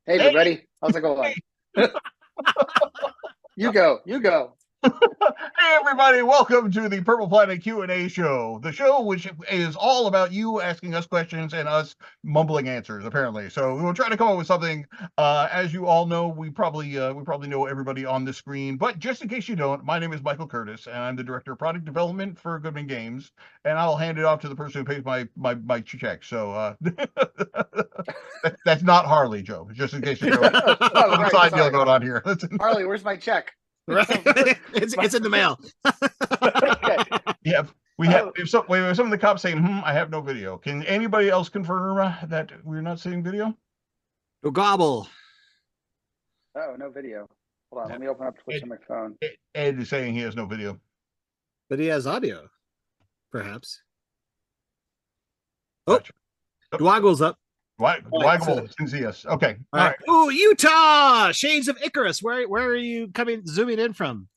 Hey, Hey, everybody. How's it going? You go. You go. hey everybody, welcome to the Purple Planet Q&A show. The show which is all about you asking us questions and us mumbling answers, apparently. So we will try to come up with something. As you all know, we probably know everybody on the screen, but just in case you don't, my name is Michael Curtis, and I'm the Director of Product Development for Goodman Games, and I'll hand it off to the person who pays my check. So that's not Harley, Joe, just in case you know. Oh, Some right. side deal Sorry. going on here. Harley, where's my check? Right. So, It's in the mail. okay. Yeah, Oh, we have some of the cops saying, I have no video. Can anybody else confirm that we're not seeing video? Go gobble. oh, no video. Hold on. Yeah. Let me open up Twitch Ed, on my phone. Ed is saying he has no video. But he has audio, perhaps. Oh, Gotcha. Oh, Dwaggle's up. why All right, Waggle since yes. Okay. all right. Oh, Utah! Shades of Icarus. Where are you zooming in from?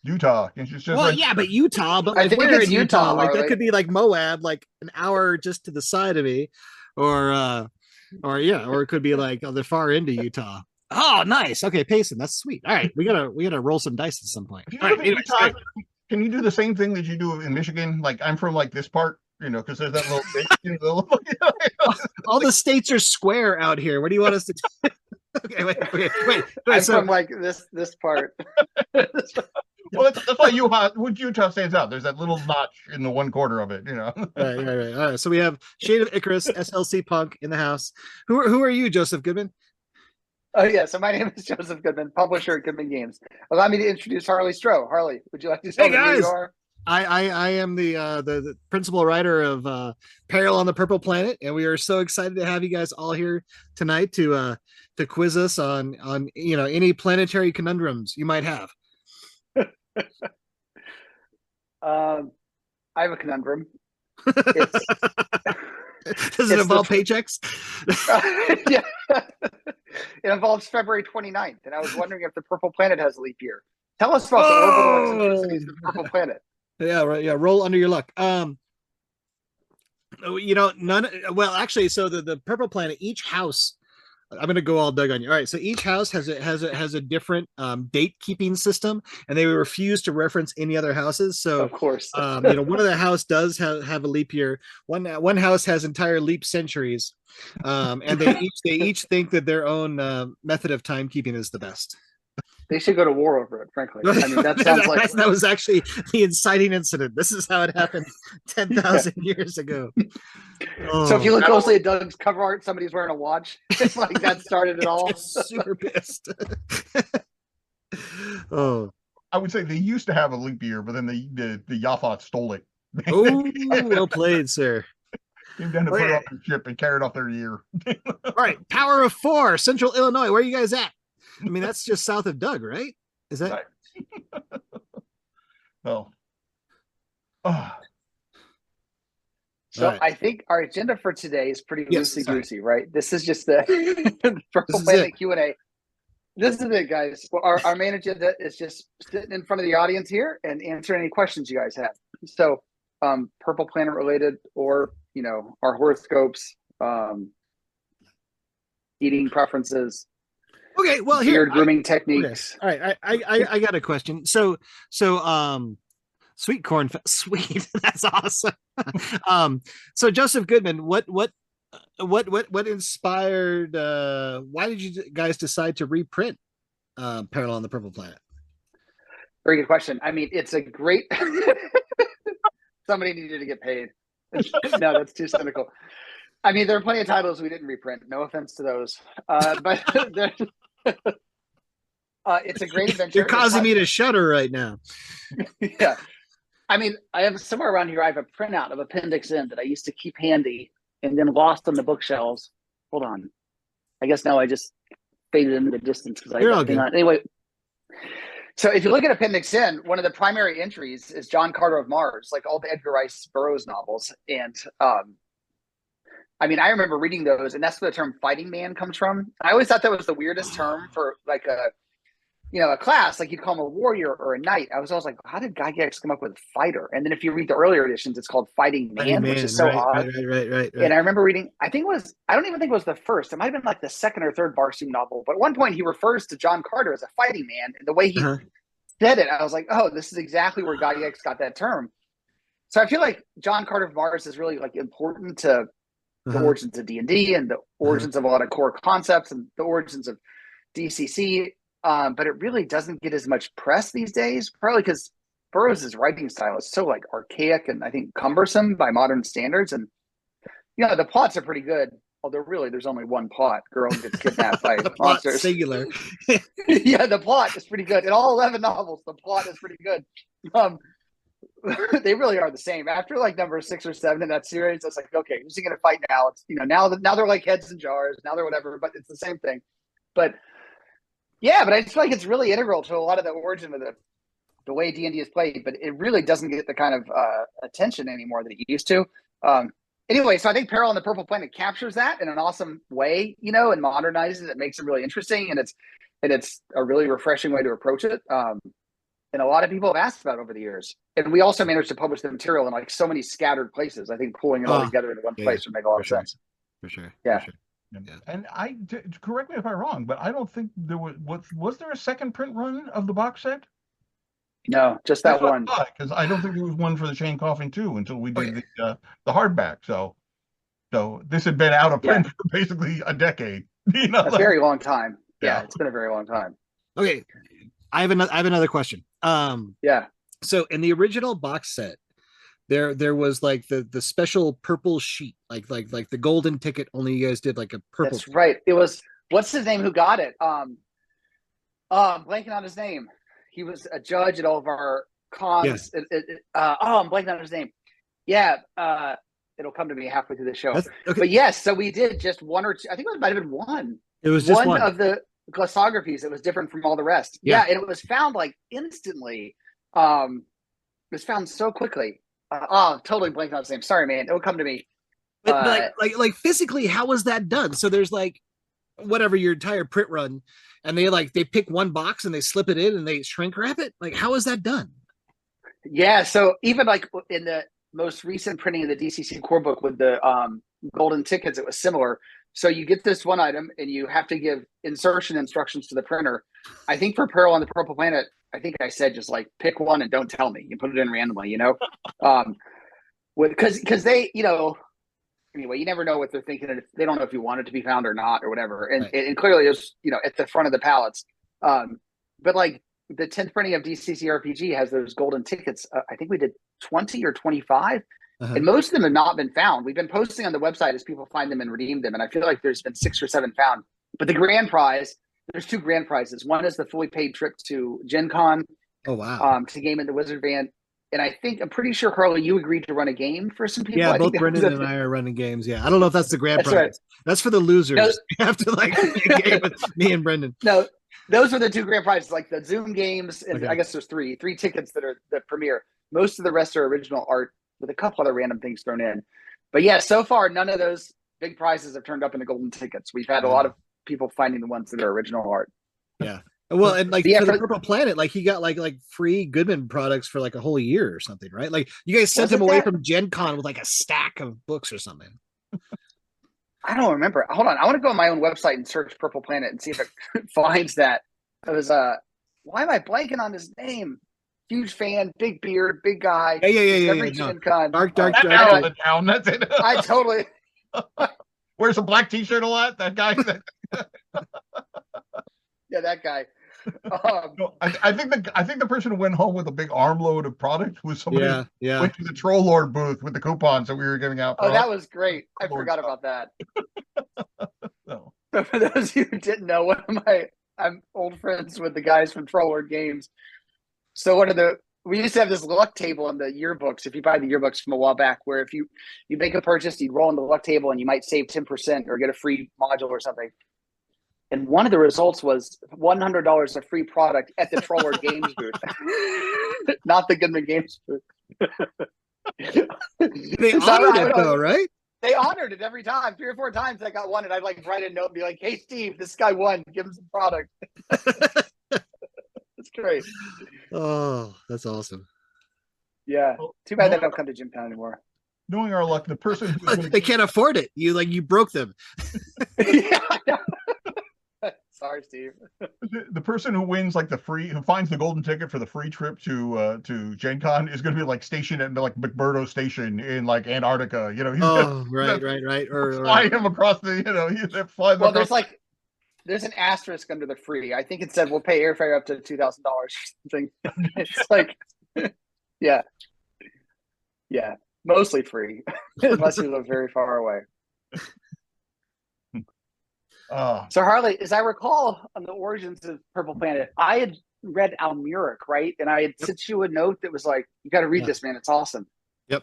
Utah. It's just Well, right yeah, there. but Utah, but I like think where it's in Utah? Utah, Like that Harley. could be like Moab, like an hour just to the side of me, or yeah, or it could be like on the far end of Utah. Oh, nice. Okay, Payson, that's sweet. All right, we gotta roll some dice at some point. If you All live right, in anyways, Utah, can you do the same thing that you do in Michigan? Like I'm from like this part, because there's that little bit, all the states are square out here. What do you want us to do? Okay, wait. I'm So from like this part. well, that's why Utah stands out. There's that little notch in the one corner of it. right. All right. So we have Shade of Icarus, SLC Punk in the house. Who are you, Joseph Goodman? Oh, yeah. So my name is Joseph Goodman, publisher at Goodman Games. Allow me to introduce Harley Stroh. Harley, would you like to tell Hey me who you guys. are? I am the principal writer of Peril on the Purple Planet, and we are so excited to have you guys all here tonight to quiz us on any planetary conundrums you might have. I have a conundrum. It's Does it it's the involve paychecks? yeah. It involves February 29th, and I was wondering if the Purple Planet has a leap year. Tell us about the orbital eccentricities of the Purple Planet. Yeah, right. Yeah, roll under your luck. None. Well, actually, so the Purple Planet, each house. I'm gonna go all Doug on you. All right, so each house has a different date keeping system, and they refuse to reference any other houses. So, Of course. one of the house does have a leap year. One house has entire leap centuries, and they each think that their own method of timekeeping is the best. They should go to war over it, frankly. I mean, that sounds like that was actually the inciting incident. This is how it happened 10,000 years ago. So if you Oh, look closely at Doug's cover art, somebody's wearing a watch. It's like that started it all. super pissed. Oh, I would say they used to have a leap year, but then the Yaffat stole it. oh, well played, sir. Came down to put it Okay. off their ship and carried off their year. All right, Power of Four, Central Illinois. Where are you guys at? I mean, that's just south of Doug, right? Is that? Right. Well, oh, So All right. I think our agenda for today is pretty Yes, loosey sorry. goosey, right? This is just the Purple This is Planet it. Q&A. This is it, guys. Well, our main agenda is just sitting in front of the audience here and answering any questions you guys have. So, Purple Planet related, or our horoscopes, eating preferences, Okay, well here. beard grooming Okay. techniques. All right, I got a question. So sweet corn, sweet. That's awesome. So Joseph Goodman, what inspired? Why did you guys decide to reprint Parallel on the Purple Planet? Very good question. I mean, it's a great. Somebody needed to get paid. No, that's too cynical. I mean, there are plenty of titles we didn't reprint. No offense to those, but it's a great adventure. You're causing me to shudder right now. Yeah. I mean, I have somewhere around here. I have a printout of Appendix N that I used to keep handy, and then lost on the bookshelves. Hold on. I guess now I just faded into the distance because You're all good. Anyway, so if you look at Appendix N, one of the primary entries is John Carter of Mars, like all the Edgar Rice Burroughs novels, and I mean, I remember reading those, and that's where the term fighting man comes from. I always thought that was the weirdest term for like a class, like you'd call him a warrior or a knight. I was always like, how did Gygax come up with fighter? And then if you read the earlier editions, it's called Fighting Man, which is so right, odd. right. And I remember reading, I don't even think it was the first. It might have been like the second or third Barsoom novel. But at one point, he refers to John Carter as a fighting man. And the way he said it, I was like, oh, this is exactly where Gygax got that term. So I feel like John Carter of Mars is really like important to the origins of D&D and the origins of a lot of core concepts and the origins of DCC. But it really doesn't get as much press these days, probably because Burroughs' writing style is so like archaic and I think cumbersome by modern standards. And the plots are pretty good, although really there's only one plot: girl gets kidnapped by monsters. Singular. Yeah, the plot is pretty good in all 11 novels. The plot is pretty good. They really are the same. After like number 6 or 7 in that series, it's like, okay, who's he going to fight now? It's now they're like heads in jars. Now they're whatever, but it's the same thing. But yeah, but I just feel like it's really integral to a lot of the origin of the way D&D is played. But it really doesn't get the kind of attention anymore that it used to. Anyway, so I think Peril on the Purple Planet captures that in an awesome way, and modernizes it, makes it really interesting, and it's a really refreshing way to approach it. And a lot of people have asked about it over the years. And we also managed to publish the material in like so many scattered places. I think pulling it all together into one place would make a lot of sense. For sure. Yeah. For sure. Yeah. And correct me if I'm wrong, but I don't think there was there a second print run of the box set? No, just that one. Because I don't think there was one for the Chain Coffin 2 until we did the hardback. So this had been out of print for basically a decade. A very long time. Yeah, it's been a very long time. Okay, I have another question. So in the original box set, there was like the special purple sheet, like the golden ticket. Only you guys did like a purple. That's right. It was, what's his name who got it? I'm blanking on his name. He was a judge at all of our cons. Yes. I'm blanking on his name. Yeah. It'll come to me halfway through the show. Okay. But yes, so we did just one or two. I think it might have been one. It was just one of the glossographies that was different from all the rest. Yeah, and it was found like instantly. It was found so quickly. Totally blanking on his name. Sorry, man. It'll come to me. But like physically, how was that done? So there's like whatever your entire print run, and they pick one box and they slip it in and they shrink wrap it. Like, how is that done? Yeah, so even like in the most recent printing of the DCC core book with the golden tickets, it was similar. So you get this one item and you have to give insertion instructions to the printer. I think for Peril on the Purple Planet, I think I said just like pick one and don't tell me. You put it in randomly, because they, anyway, you never know what they're thinking. And they don't know if you want it to be found or not or whatever. And, and clearly it's, at the front of the pallets. But like the 10th printing of DCC RPG has those golden tickets. I think we did 20 or 25. And most of them have not been found. We've been posting on the website as people find them and redeem them. And I feel like there's been 6 or 7 found. But the grand prize, there's 2 grand prizes. One is the fully paid trip to Gen Con. Oh, wow. To game in the Wizard Van. And I'm pretty sure, Harley, you agreed to run a game for some people. Yeah, both Brendan and I are running games. Yeah. I don't know if that's the grand prize. Right. That's for the losers. No, you have to like play a game with me and Brendan. No, those are the 2 grand prizes, like the Zoom games. And I guess there's 3 tickets that are the premiere. Most of the rest are original art, with a couple other random things thrown in. But yeah, so far, none of those big prizes have turned up in the golden tickets. We've had a lot of people finding the ones that are original art. Yeah. Well, and like for the Purple Planet, like he got like free Goodman products for like a whole year or something, right? Like you guys sent him away from Gen Con with like a stack of books or something. I don't remember. Hold on. I want to go on my own website and search Purple Planet and see if it finds that. It was, why am I blanking on his name? Huge fan, big beard, big guy. Yeah. Dark. Down. That's it. I totally wears a black T-shirt a lot. That guy. Yeah, that guy. I think the person who went home with a big armload of product was somebody who went to the Troll Lord booth with the coupons that we were giving out. Oh, that was great. I forgot about that. So. But for those of you who didn't know, I'm old friends with the guys from Troll Lord Games. So we used to have this luck table in the yearbooks. If you buy the yearbooks from a while back, where if you make a purchase, you roll in the luck table and you might save 10% or get a free module or something. And one of the results was $100 of free product at the Troller Games booth, not the Goodman Games booth. They honored it though, right? They honored it every time. 3 or 4 times I got one, and I'd like write a note and be like, "Hey, Steve, this guy won. Give him some product." It's great. Oh, that's awesome. Yeah. Well, Too bad they knowing, don't come to Gymtown anymore. knowing our luck, the person who's going to They can't afford it. You broke them. Yeah, I know. Sorry, Steve. the person who wins like who finds the golden ticket for the free trip to Gen Con is going to be like stationed at like McMurdo Station in like Antarctica. You know, he's Oh, gonna right. fly him across the he's fly them Well, across. there's an asterisk under the free. I think it said we'll pay airfare up to $2,000 or something. It's like, yeah, mostly free, unless you live very far away. So Harley, as I recall, on the origins of Purple Planet, I had read Almuric, right? And I had sent you a note that was like, "You got to read this, man. It's awesome." Yep.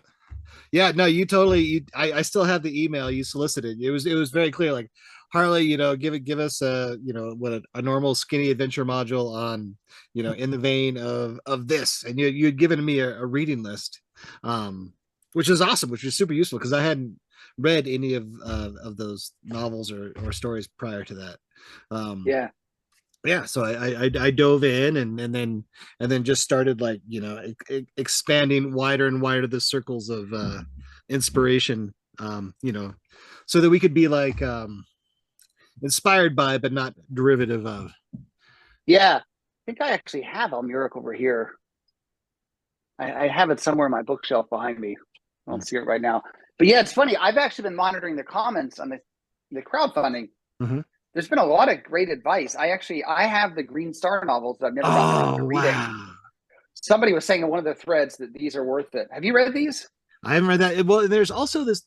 Yeah, no, you totally. I still have the email you solicited. It was very clear. Like, Harley, give us what a normal skinny adventure module on, in the vein of this, and you had given me a reading list, which is awesome, which was super useful because I hadn't read any of those novels or stories prior to that. Yeah, so I dove in and then just started like expanding wider and wider the circles of inspiration, so that we could be like inspired by but not derivative of. Yeah, I think I actually have Almuric over here. I have it somewhere in my bookshelf behind me. I don't see it right now, but yeah, it's funny. I've actually been monitoring the comments on the crowdfunding. Mm-hmm. There's been a lot of great advice. I have the Green Star novels that I've never gotten around to reading. Wow. Somebody was saying in one of the threads that these are worth it. Have you read these? I haven't read that. Well, there's also this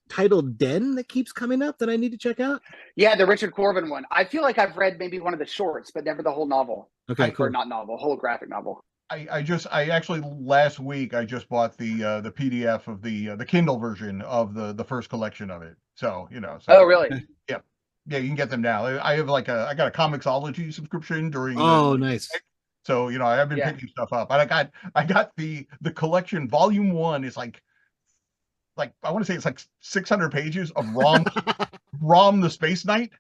title Den that keeps coming up that I need to check out. Yeah, the Richard Corbin one. I feel like I've read maybe one of the shorts, but never the whole novel. Okay, cool. Or not novel, whole graphic novel. I actually last week I just bought the PDF of the Kindle version of the first collection of it. So Oh, really? Yeah, you can get them now. I have I got a Comixology subscription during. Oh, nice. So I've been picking stuff up. And I got the collection. Volume 1 is like I want to say it's like 600 pages of Rom the Space Knight.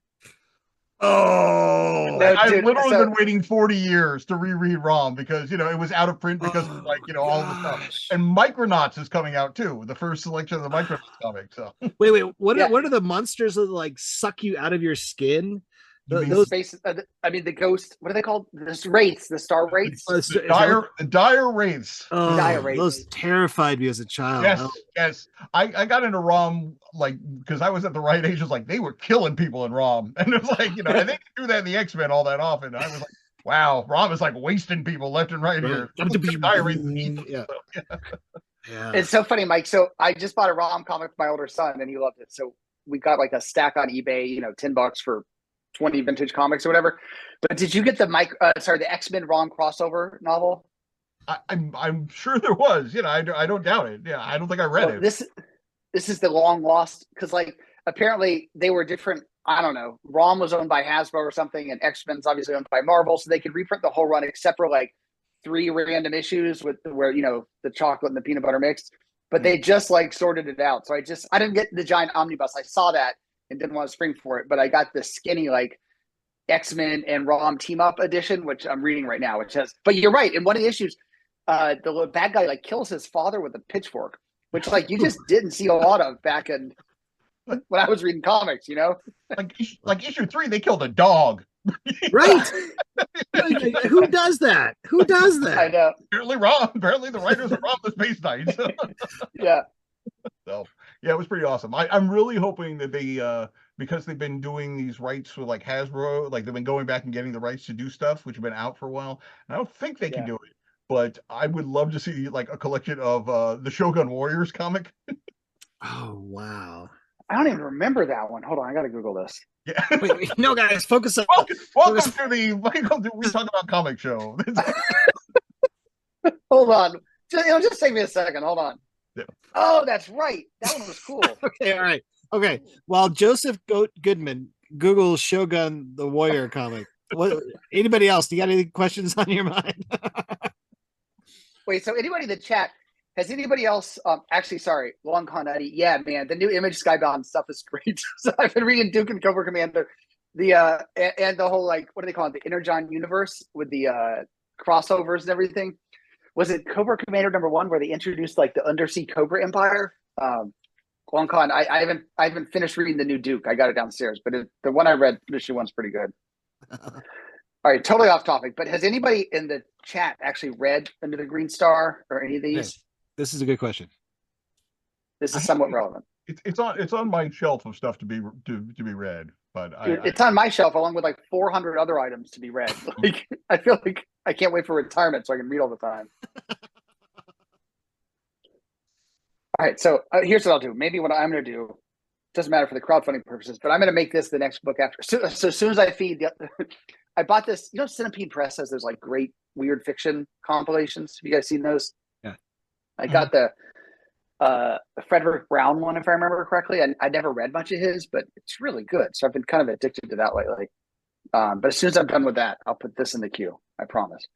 Oh, I've literally been waiting 40 years to reread Rom because it was out of print because of all the stuff. And Micronauts is coming out too, the first selection of the Micronauts comic. So wait, what are the monsters that like suck you out of your skin? Those space, the ghost. What are they called? The wraiths, the star wraiths. The dire wraiths. Oh, dire wraiths. Those terrified me as a child. Yes. I got into Rom because I was at the right age. It was like they were killing people in Rom, and it was like they didn't do that in the X-Men all that often. I was like, wow, Rom is like wasting people left and right here. Yeah. It's so funny, Mike. So I just bought a Rom comic for my older son, and he loved it. So we got like a stack on eBay, $10 for 20 vintage comics or whatever. But did you get the the X-Men Rom crossover novel? I'm sure there was. I don't doubt it. Yeah, I don't think I read it. This is the long lost, because apparently they were different. I don't know. Rom was owned by Hasbro or something, and X-Men's obviously owned by Marvel, so they could reprint the whole run except for 3 random issues where the chocolate and the peanut butter mixed. But they just sorted it out. So I didn't get the giant omnibus. I saw that and didn't want to spring for it, but I got the skinny X-Men and Rom team up edition, which I'm reading right now, which has. But you're right. In one of the issues, the bad guy kills his father with a pitchfork, which you just didn't see a lot of back in when I was reading comics. Like issue 3, they killed a dog. Right. Who does that? I know. Apparently the writers of Rom the Space Knight. Yeah. So yeah, it was pretty awesome. I'm really hoping that they because they've been doing these rights with Hasbro, they've been going back and getting the rights to do stuff which have been out for a while. And I don't think they can do it, but I would love to see a collection of the Shogun Warriors comic. Oh wow. I don't even remember that one. Hold on, I gotta Google this. Yeah. Wait, no, guys, focus on. Welcome to the We Talk About Comic show. Hold on. Just take me a second. Hold on. Yeah. Oh, that's right. That one was cool. Okay, all right. Okay. While Joseph Goodman Googles Shogun the Warrior comic, anybody else? Do you got any questions on your mind? Wait, so anybody in the chat, has anybody else actually sorry, Long Con Eddie? Yeah, man, the new Image Skybound stuff is great. So I've been reading Duke and Cobra Commander. And the whole, like, what do they call it? The Energon universe with the crossovers and everything. Was it Cobra Commander #1 where they introduced like the undersea Cobra Empire? Long Con. I haven't finished reading the new Duke. I got it downstairs, but the one I read, issue 1's pretty good. All right, totally off topic, but has anybody in the chat actually read Under the Green Star or any of these? Yes. This is a good question. This is somewhat relevant. It's on my shelf of stuff to be read, but It's on my shelf along with like 400 other items to be read. Like, I feel like I can't wait for retirement so I can read all the time. All right, so here's what I'll do. Maybe what I'm going to do doesn't matter for the crowdfunding purposes, but I'm going to make this the next book after. So as soon as I feed I bought this. You know, Centipede Press has those like great weird fiction compilations. Have you guys seen those? Yeah. I got the Frederick Brown one, if I remember correctly. I never read much of his, but it's really good. So I've been kind of addicted to that lately. But as soon as I'm done with that, I'll put this in the queue. I promise.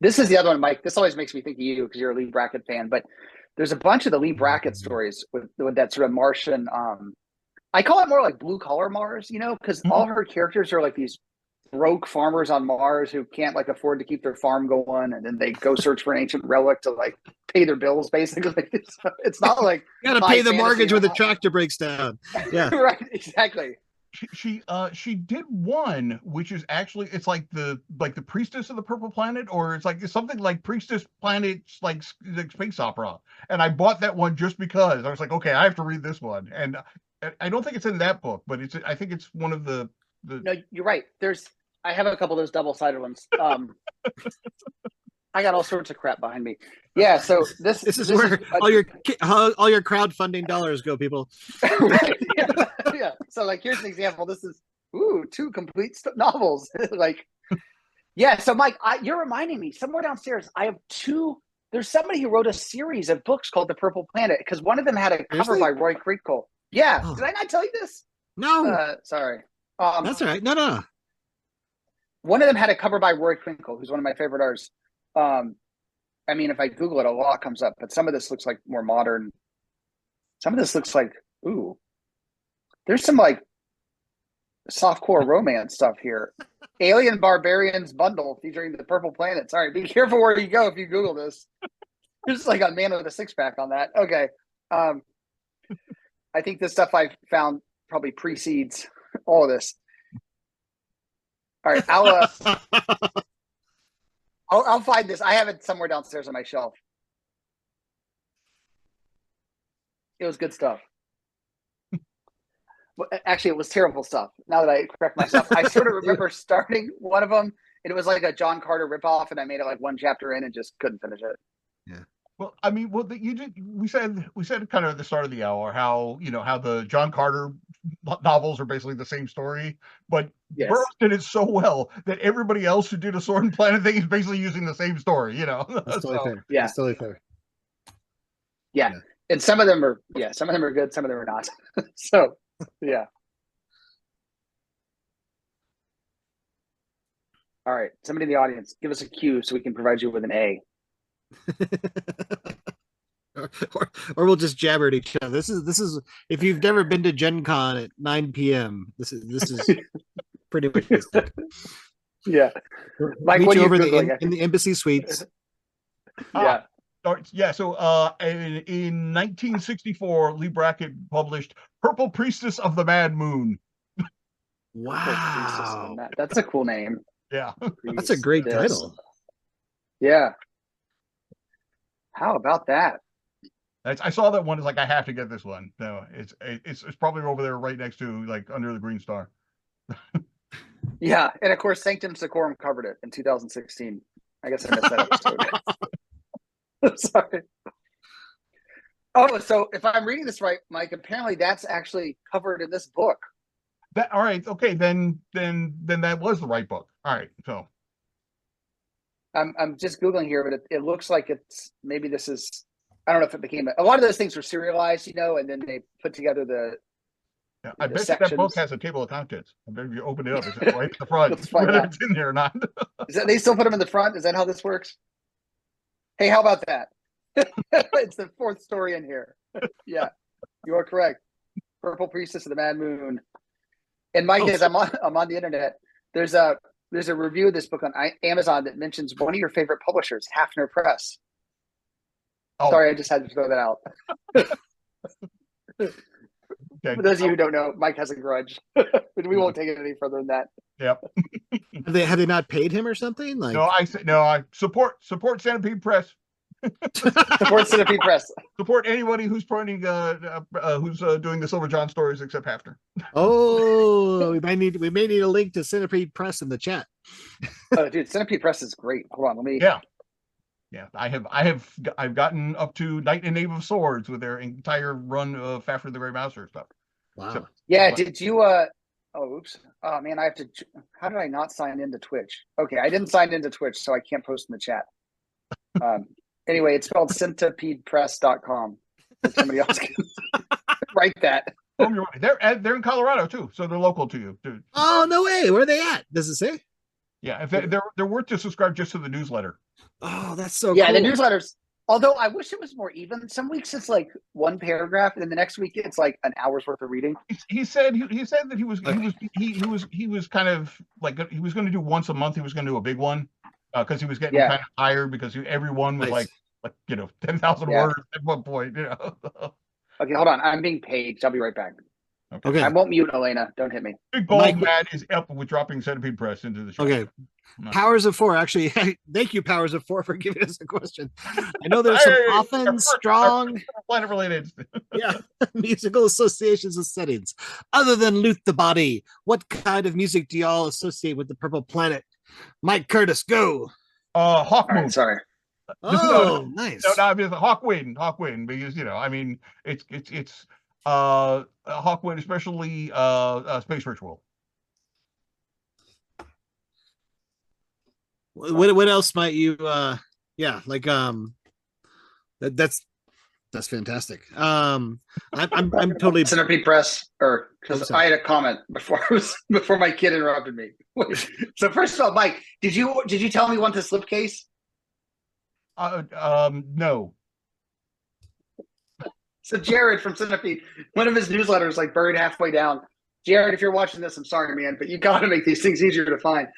This is the other one, Mike. This always makes me think of you because you're a Lee Brackett fan. But there's a bunch of the Lee Brackett stories with that sort of Martian. I call it more like blue collar Mars, you know, because all her characters are like these broke farmers on Mars who can't like afford to keep their farm going, and then they go search for an ancient relic to like pay their bills. Basically, it's not like you got to pay the mortgage when the tractor breaks down. Yeah, right, exactly. She did one which is actually it's like the priestess of the Purple Planet, or it's something like Priestess Planet like space opera, and I bought that one just because I was like, okay, I have to read this one, and I don't think it's in that book, but I think it's one of the. No, you're right. I have a couple of those double-sided ones. I got all sorts of crap behind me. Yeah, so this is where all your crowdfunding dollars go, people. Right, yeah. So like, here's an example. This is 2 complete novels. Like, yeah. So Mike, you're reminding me. Somewhere downstairs, I have 2. There's somebody who wrote a series of books called The Purple Planet because one of them had a cover by Roy Crinkle. Yeah. Oh. Did I not tell you this? No. Sorry. That's all right. No. One of them had a cover by Roy Crinkle, who's one of my favorite artists. I mean, if I Google it, a lot comes up, but some of this looks like more modern. Some of this looks like, there's some like softcore romance stuff here. Alien Barbarians bundle featuring the Purple Planet. Sorry, be careful where you go if you Google this. There's like a man with a 6-pack on that. Okay. I think the stuff I found probably precedes all of this. All right, I'll find this. I have it somewhere downstairs on my shelf. It was good stuff. Well, actually, it was terrible stuff. Now that I correct myself, I sort of remember starting one of them, and it was like a John Carter ripoff, and I made it like one chapter in and just couldn't finish it. Yeah. Well, I mean, we said kind of at the start of the hour how the John Carter novels are basically the same story, but yes. Burroughs did it so well that everybody else who did a Sword and Planet thing is basically using the same story, you know. That's totally fair. Yeah. That's totally fair. Yeah. And some of them are good, some of them are not. So yeah. All right. Somebody in the audience, give us a cue so we can provide you with an A. or we'll just jabber at each other. This is if you've never been to Gen Con at 9 p.m. This is pretty much this. Yeah. Mike, what are you over in the embassy suites? Yeah. Yeah, so in 1964, Lee Brackett published Purple Priestess of the Mad Moon. Wow. That's a cool name. Yeah. That's a great title. Yeah. How about that? I saw that one. It's like, I have to get this one. No, it's probably over there right next to like Under the Green Star. Yeah, and of course Sanctum Secorum covered it in 2016. I guess I missed that episode. Sorry. Oh, so if I'm reading this right, Mike, apparently that's actually covered in this book. All right, okay, then that was the right book. All right, so I'm just Googling here, but it looks like it's maybe this is, I don't know if it became a lot of those things were serialized, and then they put together the. Yeah, I bet that book has a table of contents. I bet if you open it up, it's right at the front. Whether it's in there or not. They still put them in the front? Is that how this works? Hey, how about that? It's the 4th story in here. Yeah, you are correct. Purple Priestess of the Mad Moon. And Mike, as I'm on the internet, there's a review of this book on Amazon that mentions one of your favorite publishers, Hafner Press. Oh. Sorry, I just had to throw that out. Okay. For those of you who don't know, Mike has a grudge, but we won't take it any further than that. Yep. Have they not paid him or something? Like I support Centipede Press. Support Centipede Press. Support anybody who's printing who's doing the Silver John stories except Hafner. Oh, we may need a link to Centipede Press in the chat. Oh, dude, Centipede Press is great. Hold on, let me. Yeah. I've gotten up to Knight and Knave of Swords with their entire run of Fafnir the Grey Mouser stuff. Wow. So, yeah, did you oh oops. Oh man, I have to how did I not sign into Twitch? Okay, I didn't sign into Twitch, so I can't post in the chat. Anyway, it's spelled centipedepress.com. If somebody else can write that. They're in Colorado too, so they're local to you, dude. Oh, no way. Where are they at? Does it say? Yeah, if they're worth to subscribe just to the newsletter. Oh, that's so yeah, cool. The newsletters. Although I wish it was more even. Some weeks it's like one paragraph, and then the next week it's like an hour's worth of reading. He said that he was kind of like he was going to do once a month. He was going to do a big one because he was getting kind of tired because everyone was like 10,000 words at one point. Okay, hold on. I'm being paid. I'll be right back. Okay. I won't mute Elena. Don't hit me. Big Bald Matt is up with dropping Centipede Press into the show. Okay. Powers of Four. Actually, thank you, Powers of Four, for giving us a question. I know there's some often strong planet related musical associations and settings. Other than Loot the Body, what kind of music do y'all associate with the Purple Planet? Mike Curtis, go. Hawkmoon. Right, sorry. Oh, nice. No, it's Hawkwind, because I mean it's Hawkwind, especially Space Ritual. What else might you that's fantastic. I'm totally Centipede Press, or because I had a comment before my kid interrupted me. So first of all, Mike, did you tell me you want the slipcase? No. So Jared from Centipede, one of his newsletters, like buried halfway down. Jared, if you're watching this, I'm sorry, man, but you got to make these things easier to find.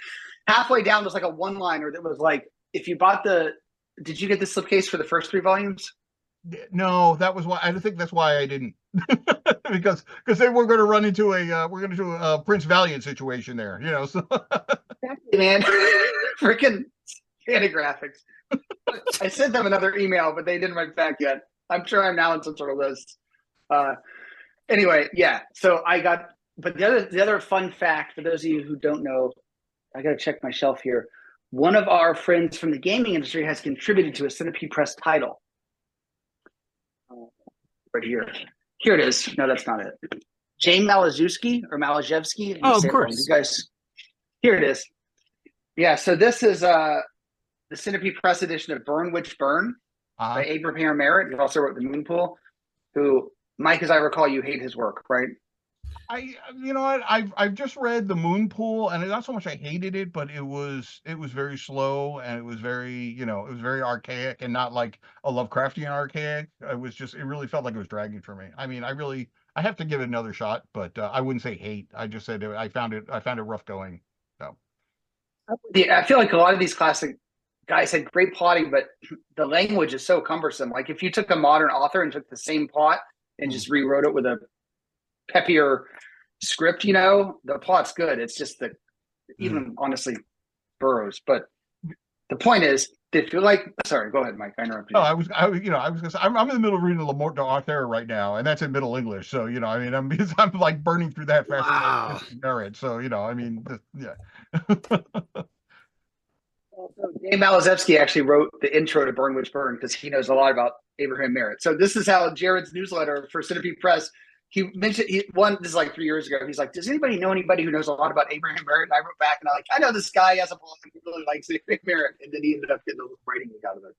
Halfway down was like a one-liner that was like, if you bought did you get the slipcase for the first 3 volumes? No, that was why I think that's why I didn't, because they were going to run into a Prince Valiant situation there, So Exactly, man, freaking graphics. I sent them another email, but they didn't write back yet. I'm sure I'm now in some sort of list. Anyway, yeah. So but the other fun fact for those of you who don't know, I got to check my shelf here. One of our friends from the gaming industry has contributed to a Centipede Press title. Right here. Here it is. No, that's not it. Jane Malazewski. Oh, of course. You guys, here it is. Yeah, so this is the Centipede Press edition of Burn Witch Burn by Abraham Merritt. He also wrote The Moonpool, who, Mike, as I recall, you hate his work, right? I've just read The Moonpool, and not so much I hated it, but it was very slow, and it was very archaic, and not like a Lovecraftian archaic. It really felt like it was dragging for me. I mean, I have to give it another shot, but I wouldn't say hate. I just said I found it rough going. So yeah, I feel like a lot of these classic guys had great plotting, but the language is so cumbersome. Like if you took a modern author and took the same plot and just rewrote it with a peppier script, the plot's good. It's just that even honestly burrows. But the point is, if you're like, sorry, go ahead, Mike. I interrupted. No, I was gonna say I'm in the middle of reading Le Morte d'Arthur right now, and that's in Middle English. So I'm like burning through that faster than Merritt. So yeah. Dave Malazewski actually wrote the intro to Burn Witch Burn because he knows a lot about Abraham Merritt. So this is how Jared's newsletter for Centipede Press. He mentioned this is like 3 years ago. He's like, does anybody know anybody who knows a lot about Abraham Merritt? And I wrote back and I'm like, I know this guy has a blog. He really likes Abraham Merritt. And then he ended up getting a writing out of it.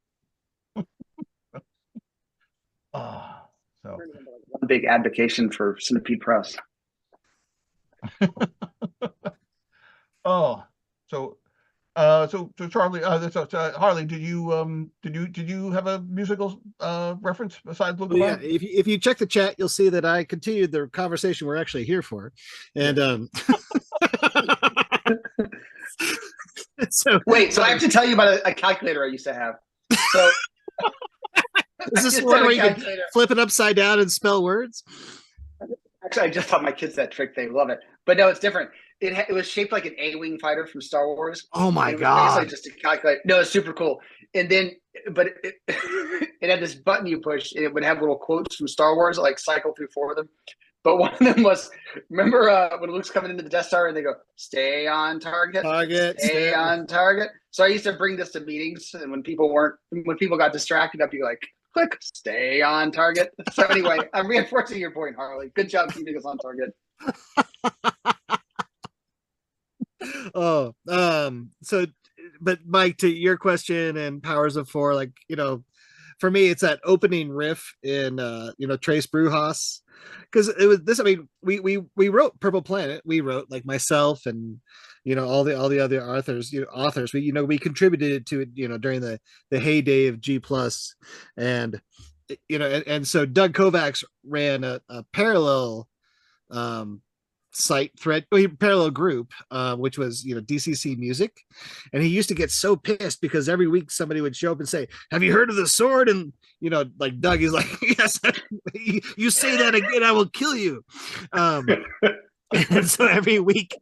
So one big advocation for Centipede Press. So So Charlie, Harley, did you have a musical reference besides Luke? Well, yeah, if you check the chat, you'll see that I continued the conversation we're actually here for, and so Wait, so I have to tell you about a calculator I used to have. So is this just one have a where you can calculator. flip it upside down and spell words? Actually, I just taught my kids that trick. They love it. But no, it's different. It was shaped like an A-wing fighter from Star Wars. Oh my And it was basically god! just to calculate. No, it's super cool. And then, but it had this button you push, and it would have little quotes from Star Wars, like cycle through 4 of them. But one of them was, remember when Luke's coming into the Death Star and they go, "Stay on target, Target, stay on target." So I used to bring this to meetings, and when people got distracted, I'd be like, "Click, stay on target." So anyway, I'm reinforcing your point, Harley. Good job keeping us on target. Oh, so, but Mike, to your question and Powers of Four, like, for me, it's that opening riff in Trace Brujas, because it was this. I mean, we wrote Purple Planet. We wrote, like, myself and all the other authors. We contributed to it during the heyday of G plus, and and so Doug Kovacs ran a parallel site thread parallel group, which was DCC Music, and he used to get so pissed because every week somebody would show up and say, "Have you heard of the sword?" And like Doug is like, "Yes, you say that again, I will kill you." And so every week,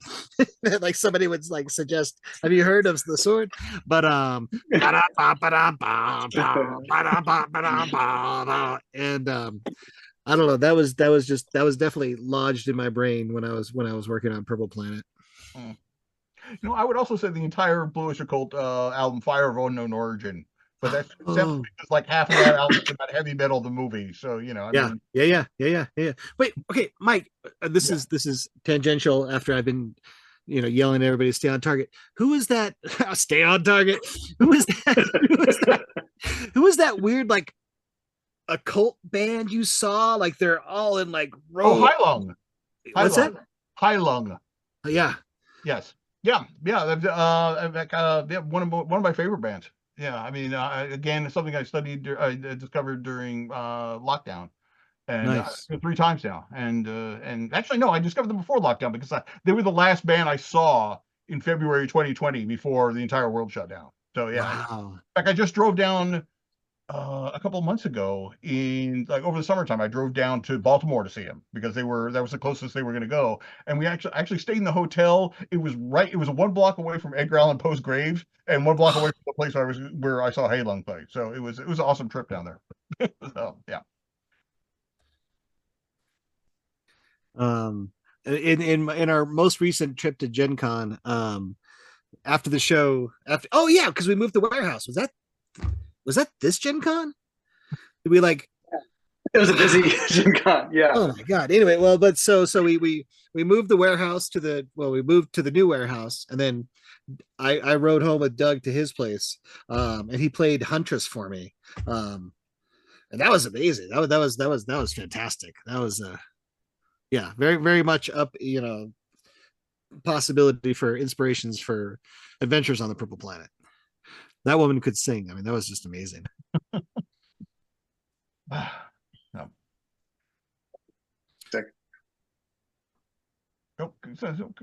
like, somebody would, like, suggest, "Have you heard of the sword?" But and I don't know. That was definitely lodged in my brain when I was working on Purple Planet. I would also say the entire Bluish Occult album, Fire of Unknown Origin, but that's simply because, like, half of that album is about heavy metal, the movie. So I mean, yeah. Wait, okay, Mike. This is tangential. After I've been, yelling at everybody to stay on target. Who is that? Stay on target. Who is that? Who is that weird, like, occult band you saw? Like, they're all in, like, High Lung. What's that? High Lung. Yeah. Yes. Yeah. One of my favorite bands. Yeah. I mean, again, it's something I discovered during lockdown, and Nice. 3 times now. And actually, no, I discovered them before lockdown because they were the last band I saw in February 2020 before the entire world shut down. So yeah. Wow. In fact, I just drove down a couple of months ago, in, like, over the summertime. I drove down to Baltimore to see them because that was the closest they were going to go, and we actually stayed in the hotel. It was 1 block away from Edgar Allan Poe's grave and 1 block away from the place where I saw Hey Lung play. So it was an awesome trip down there. So yeah. In our most recent trip to Gen Con, after the show, because we moved the warehouse. Was that this Gen Con? Did we, like? It was a busy Gen Con. Yeah. Oh my god. Anyway, well, but so we moved the warehouse we moved to the new warehouse, and then I rode home with Doug to his place, and he played Huntress for me, and that was amazing. That was fantastic. That was yeah, very very much up, possibility for inspirations for adventures on the Purple Planet. That woman could sing. I mean, that was just amazing. No.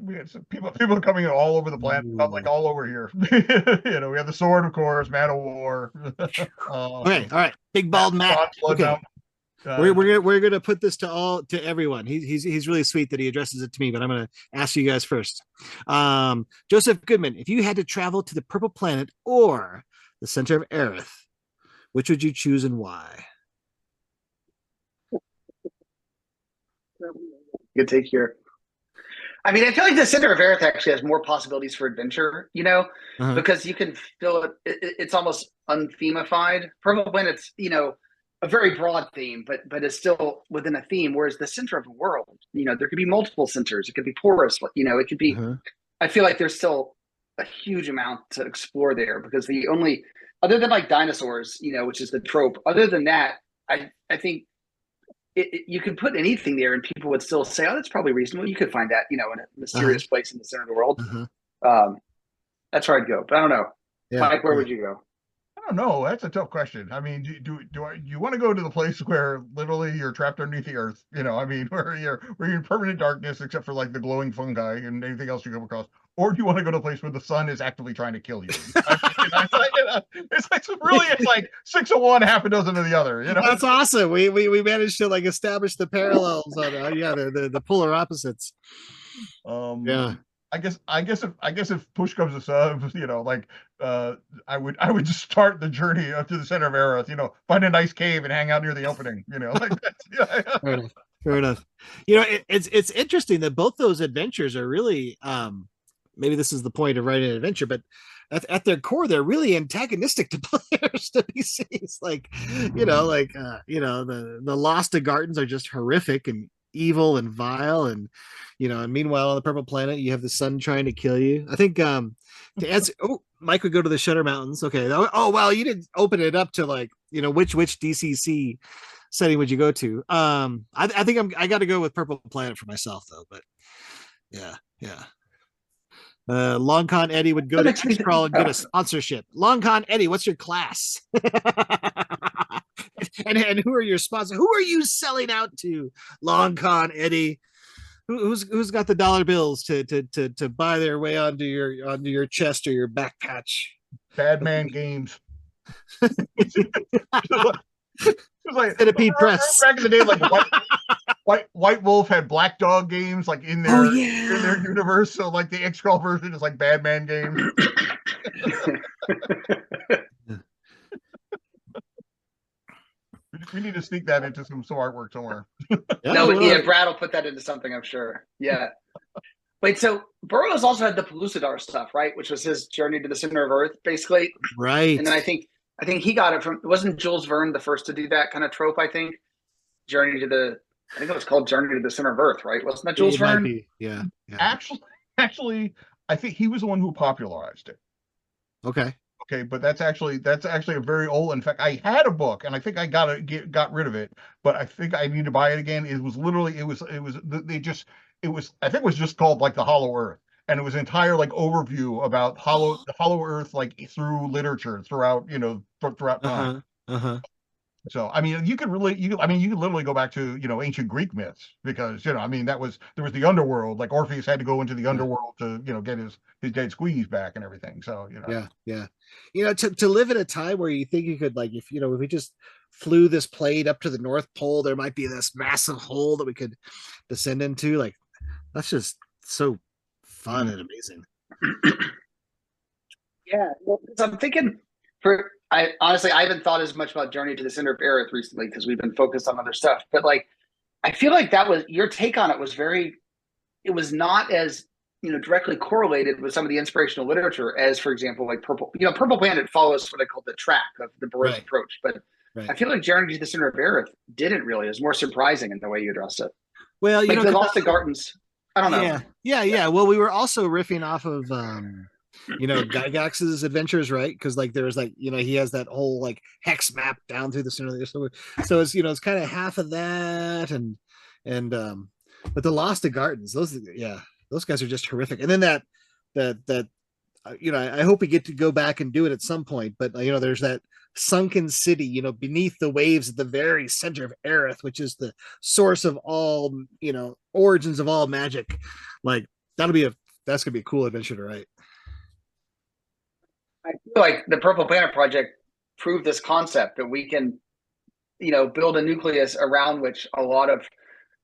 We had some people coming in all over the planet, like all over here. We have the sword, of course, Man of War. All right, Big Bald Matt. Okay. We're gonna put this to everyone. He's really sweet that he addresses it to me, but I'm gonna ask you guys first. Joseph Goodman, if you had to travel to the Purple Planet or the center of Aerith, which would you choose and why? Good take here. I mean, I feel like the center of Aerith actually has more possibilities for adventure, because you can feel it. It's almost unthemified. Purple Planet's, a very broad theme, but it's still within a theme. Whereas the center of the world, there could be multiple centers. It could be porous. It could be. I feel like there's still a huge amount to explore there, because the only, other than, like, dinosaurs, which is the trope. Other than that, I think you could put anything there and people would still say, "Oh, that's probably reasonable." You could find that, in a mysterious place in the center of the world. That's where I'd go, but I don't know. Yeah, Mike, where yeah. would you go? I don't know. That's a tough question. I mean, you want to go to the place where literally you're trapped underneath the earth? You know, I mean, where you're in permanent darkness except for like the glowing fungi and anything else you come across, or do you want to go to a place where the sun is actively trying to kill you? It's like 6 of one, half a dozen of the other. You know, That's awesome. We managed to like establish the parallels on yeah, the polar opposites. Yeah. I guess if push comes to shove, you know, like I would just start the journey up to the center of Aerith, you know, find a nice cave and hang out near the opening, you know, like that's Fair enough. Fair enough. You know, it's interesting that both those adventures are really maybe this is the point of writing an adventure, but at their core, they're really antagonistic to players to be seen. It's like, the Lost to Gardens are just horrific and evil and vile, and and meanwhile on the Purple Planet you have the sun trying to kill you. I think to answer, Mike would go to the Shutter Mountains. Okay. Oh well, you didn't open it up to like which DCC setting would you go to? I think I got to go with Purple Planet for myself though. But yeah. Long Con Eddie would go to X-Crawl and get a sponsorship. Long Con Eddie, what's your class? and who are your sponsors? Who are you selling out to? Long Con Eddie. Who's got the dollar bills to buy their way onto your chest or your back patch? Bad Man Games. It was like Centipede Press. back in the day, like White Wolf had Black Dog Games like in their universe. So like the X-Crawl version is like Bad Man Games. We need to sneak that into some artwork somewhere. Brad will put that into something, I'm sure. Yeah. Wait, so Burroughs also had the Pellucidar stuff, right? Which was his journey to the center of Earth, basically. Right. And then I think he got it from, wasn't Jules Verne the first to do that kind of trope, I think? I think it was called Journey to the Center of Earth, right? Wasn't that Jules Verne? Yeah. Actually, I think he was the one who popularized it. Okay, but that's actually a very old. In fact, I had a book, and I think I got rid of it, but I think I need to buy it again. It was literally I think it was just called like the Hollow Earth, and it was an entire like overview about the Hollow Earth like through literature throughout throughout time. So I mean, you could literally go back to ancient Greek myths, because there was the underworld. Like Orpheus had to go into the underworld to get his dead squeeze back and everything. So to live at a time where you think you could, like, if we just flew this plane up to the North Pole, there might be this massive hole that we could descend into. Like, that's just so fun and amazing. Yeah, well, I'm thinking I haven't thought as much about Journey to the Center of Earth recently because we've been focused on other stuff. But like, I feel like that was your take on it it was not as directly correlated with some of the inspirational literature as, for example, like Purple Planet follows what I call the track of the Burroughs approach. But I feel like Journey to the Center of Earth didn't really. It was more surprising in the way you addressed it. Well, like the Lost to Gardens. I don't know. Yeah. Well, we were also riffing off of Gygax's adventures, right? Because like there was he has that whole like hex map down through the center of the so it's it's kind of half of that, and but the Lost to Gardens, those guys are just horrific. And then that I hope we get to go back and do it at some point, but there's that sunken city beneath the waves at the very center of Aerith, which is the source of all origins of all magic. Like that's gonna be a cool adventure to write. I feel like the Purple Planet project proved this concept that we can, build a nucleus around which a lot of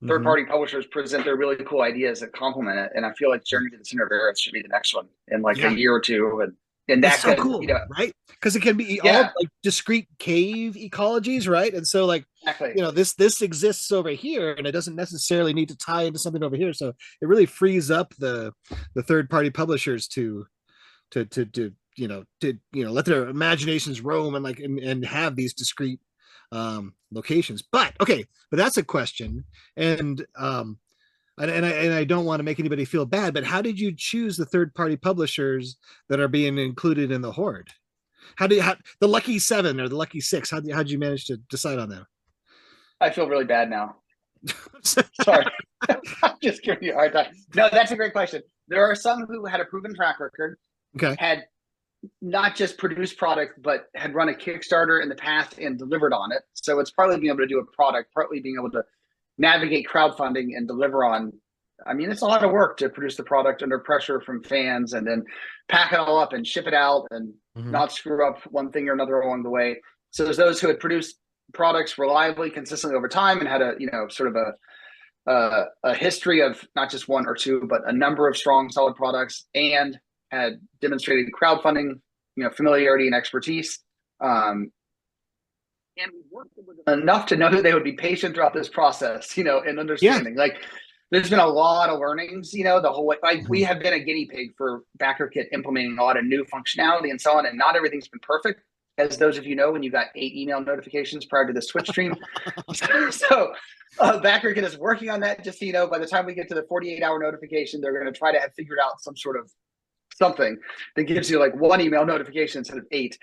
third-party publishers present their really cool ideas that complement it. And I feel like Journey to the Center of Earth should be the next one in like a year or two. And that's so cool, right? Because it can be all like discrete cave ecologies, right? And so like, this exists over here, and it doesn't necessarily need to tie into something over here. So it really frees up the third-party publishers to let their imaginations roam and have these discrete locations. But that's a question, and I don't want to make anybody feel bad, but how did you choose the third-party publishers that are being included in the Horde? The Lucky 7 or the Lucky 6? How'd you manage to decide on them? I feel really bad now. Sorry. I'm just giving you a hard time. No, that's a great question. There are some who had a proven track record Okay. had not just produced product, but had run a Kickstarter in the past and delivered on it. So it's partly being able to do a product, partly being able to navigate crowdfunding and deliver on. I mean, it's a lot of work to produce the product under pressure from fans and then pack it all up and ship it out and not screw up one thing or another along the way. So there's those who had produced products reliably, consistently over time and had a, sort of a history of not just one or two, but a number of strong, solid products, and had demonstrated crowdfunding, familiarity and expertise. And we worked with them enough to know that they would be patient throughout this process, and understanding. Yeah. Like, there's been a lot of learnings, the whole way. Like, we have been a guinea pig for BackerKit implementing a lot of new functionality and so on, and not everything's been perfect. As those of you know, when you got 8 email notifications prior to this Twitch stream. So BackerKit is working on that. Just so you know, by the time we get to the 48-hour notification, they're going to try to have figured out some sort of something that gives you like 1 email notification instead of 8.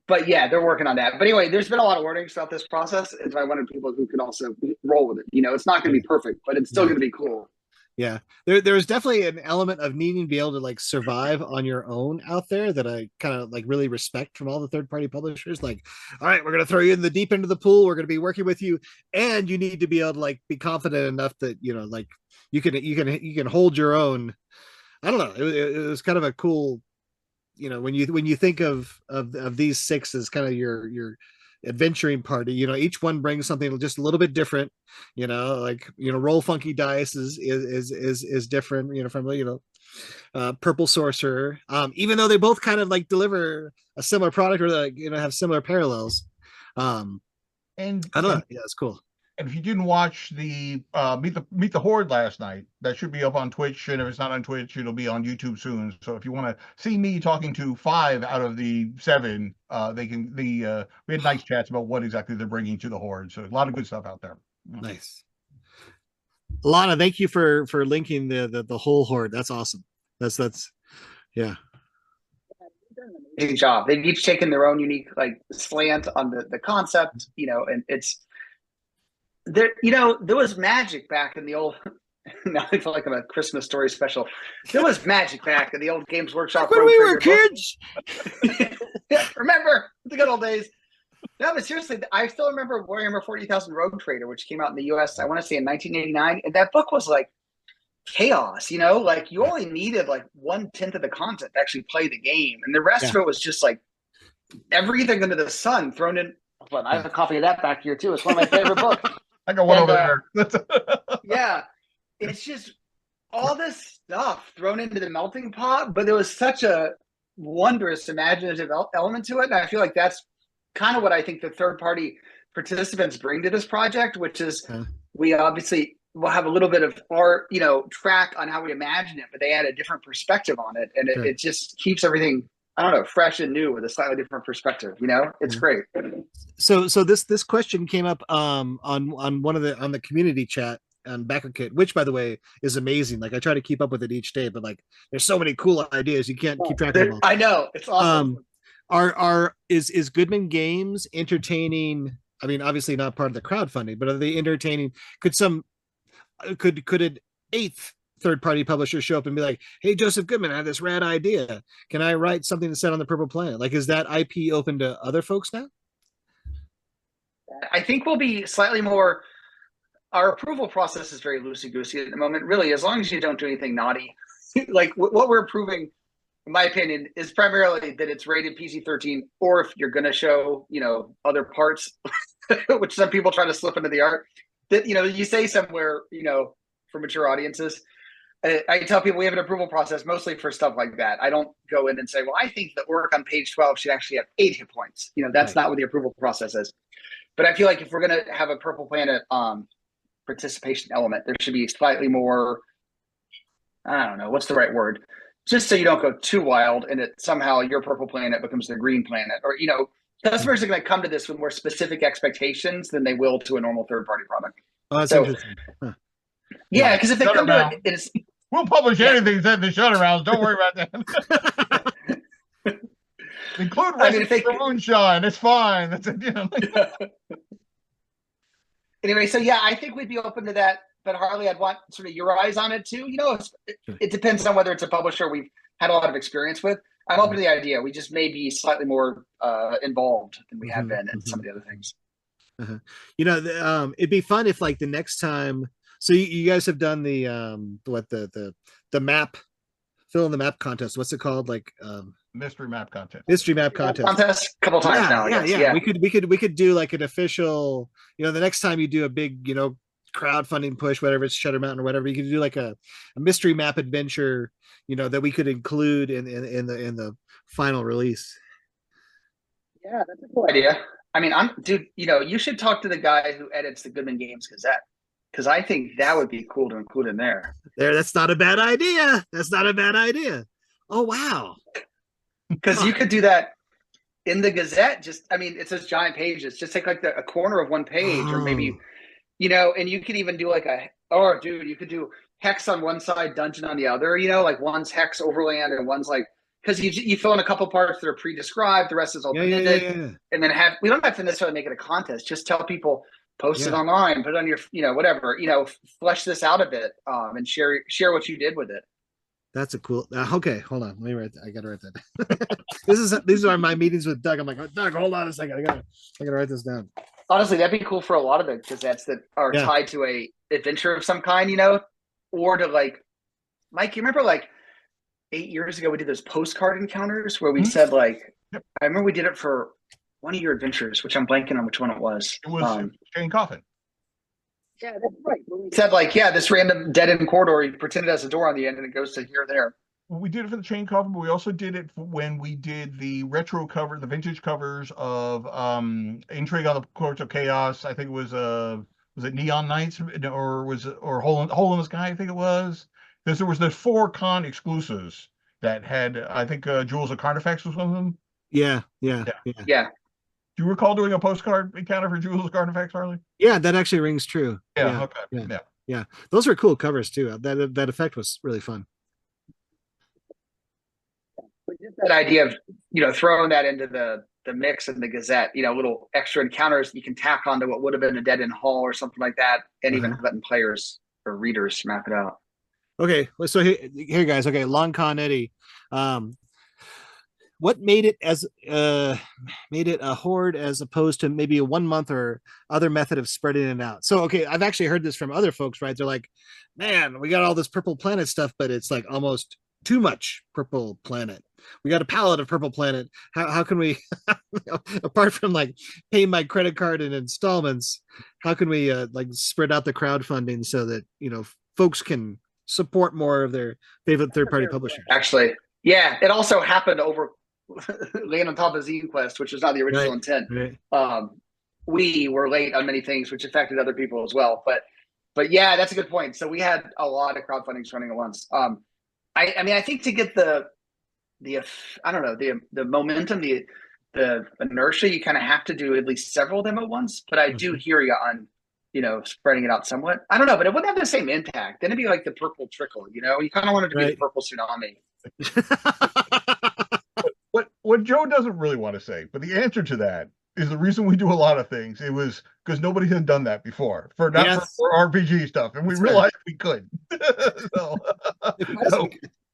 But yeah, they're working on that. But anyway, there's been a lot of learnings throughout this process. And I wanted people who could also roll with it. It's not going to be perfect, but it's still going to be cool. Yeah, there's definitely an element of needing to be able to like survive on your own out there that I kind of like really respect from all the third-party publishers. Like, all right, we're going to throw you in the deep end of the pool. We're going to be working with you, and you need to be able to like be confident enough that like you can hold your own. I don't know. It was kind of a cool, when you think of these 6 as kind of your adventuring party, each one brings something just a little bit different, roll funky dice is different, from Purple Sorcerer, even though they both kind of like deliver a similar product or like, have similar parallels. And I don't know. Yeah, it's cool. And if you didn't watch the Meet the Horde last night, that should be up on Twitch. And if it's not on Twitch, it'll be on YouTube soon. So if you want to see me talking to 5 out of the 7, they can. We had nice chats about what exactly they're bringing to the Horde. So a lot of good stuff out there. Nice. Lana, thank you for linking the whole Horde. That's awesome. That's yeah. Amazing job. They've each taken their own unique like slant on the concept, and it's. There was magic back in the old. Now I feel like I'm a Christmas story special. There was magic back in the old Games Workshop when we were kids. Yeah, remember the good old days. No, but seriously, I still remember Warhammer 40,000 Rogue Trader, which came out in the U.S. I want to say in 1989, and that book was like chaos. Like you only needed like 1/10 of the content to actually play the game, and the rest of it was just like everything under the sun thrown in. But I have a copy of that back here too. It's one of my favorite books. I got one over there. Yeah, it's just all this stuff thrown into the melting pot, but there was such a wondrous imaginative element to it. And I feel like that's kind of what I think the third-party participants bring to this project, which is we obviously will have a little bit of our, track on how we imagine it, but they add a different perspective on it. And it just keeps everything, I don't know, fresh and new with a slightly different perspective. It's great. So this question came up on the community chat on BackerKit, which by the way is amazing. Like I try to keep up with it each day, but like there's so many cool ideas you can't keep track of them all. I know, it's awesome. Is Goodman Games entertaining? I mean, obviously not part of the crowdfunding, but are they entertaining? Could an 8th third-party publisher show up and be like, hey, Joseph Goodman, I have this rad idea. Can I write something to set on the Purple Planet? Like, is that IP open to other folks now? I think we'll be slightly more, our approval process is very loosey-goosey at the moment, really, as long as you don't do anything naughty. Like what we're approving, in my opinion, is primarily that it's rated PG-13, or if you're going to show, other parts, which some people try to slip into the art, that, you say somewhere, for mature audiences. I tell people we have an approval process mostly for stuff like that. I don't go in and say, well, I think the orc on page 12 should actually have 8 hit points. That's not what the approval process is. But I feel like if we're going to have a Purple Planet participation element, there should be slightly more, I don't know, what's the right word? Just so you don't go too wild and it somehow your Purple Planet becomes the Green Planet. Or, customers are going to come to this with more specific expectations than they will to a normal third-party product. Oh, that's interesting. Huh. Yeah, because if they come to it, it's... We'll publish anything said in the shut-arounds. Don't worry about that. Include recipes for moonshine. It's fine. That's Anyway, so yeah, I think we'd be open to that. but Harley, I'd want sort of your eyes on it too. It depends on whether it's a publisher we've had a lot of experience with. I'm open to the idea. We just may be slightly more involved than we have been in some of the other things. It'd be fun if like the next time. So you guys have done the map, fill in the map contest. What's it called? Like mystery map contest. Mystery map contest. A couple times now. Yeah. We could do like an official. The next time you do a big crowdfunding push, whatever it's Shutter Mountain or whatever, you could do like a mystery map adventure. That we could include in the final release. Yeah, that's a cool idea. I mean, you should talk to the guy who edits the Goodman Games Gazette, because I think that would be cool to include in there. That's not a bad idea. Oh, wow. Because you could do that in the Gazette. It's those giant pages. Just take like a corner of one page, or maybe, and you could even do like you could do hex on one side, dungeon on the other, like one's hex overland and one's like, because you fill in a couple parts that are pre-described, the rest is open-ended, and then we don't have to necessarily make it a contest. Just tell people, post it online, put it on your, whatever, flesh this out a bit, and share what you did with it. That's a cool. Okay, hold on. Let me write. I gotta write that. These are my meetings with Doug. I'm like, Doug, hold on a second. I gotta write this down. Honestly, that'd be cool for a lot of the gazettes that are tied to a adventure of some kind, or to like, Mike, you remember like 8 years ago we did those postcard encounters where we said like, I remember we did it for one of your adventures, which I'm blanking on which one it was. It was Chain Coffin. Yeah, that's right. We said like, this random dead end corridor, you pretended as a door on the end and it goes to here or there. Well, we did it for the Chain Coffin, but we also did it when we did the retro cover, the vintage covers of Intrigue on the Courts of Chaos. I think it was it Neon Knights or Hole in the Sky? I think it was. Because there was the 4 con exclusives that had, I think, Jewels of Carnifex was one of them. Yeah. Do you recall doing a postcard encounter for Jewels of Carnifex, Harley? Yeah, that actually rings true. Okay. Yeah. Those were cool covers too. That effect was really fun. But just that idea of throwing that into the mix in the Gazette, little extra encounters you can tack onto what would have been a dead end hall or something like that, and even letting players or readers map it out. Okay, so here guys. Okay, Long Con Eddie, what made it a horde as opposed to maybe a 1 month or other method of spreading it out? So okay, I've actually heard this from other folks, right? They're like, man, we got all this Purple Planet stuff, but it's like almost too much Purple Planet. We got a palette of Purple Planet. How can we, apart from like paying my credit card in installments, how can we like spread out the crowdfunding so that folks can support more of their favorite third-party publishers? Actually, it also happened over laying on top of ZQuest, which was not the original intent. Right. We were late on many things, which affected other people as well. But yeah, that's a good point. So we had a lot of crowdfundings running at once. I think to get the momentum, the inertia, you kind of have to do at least several of them at once. But I do hear you on, spreading it out somewhat. I don't know, but it wouldn't have the same impact. Then it'd be like the purple trickle, you kind of want it to be the purple tsunami. What Joe doesn't really want to say, but the answer to that is the reason we do a lot of things. It was because nobody had done that before for RPG stuff, and we realized we could.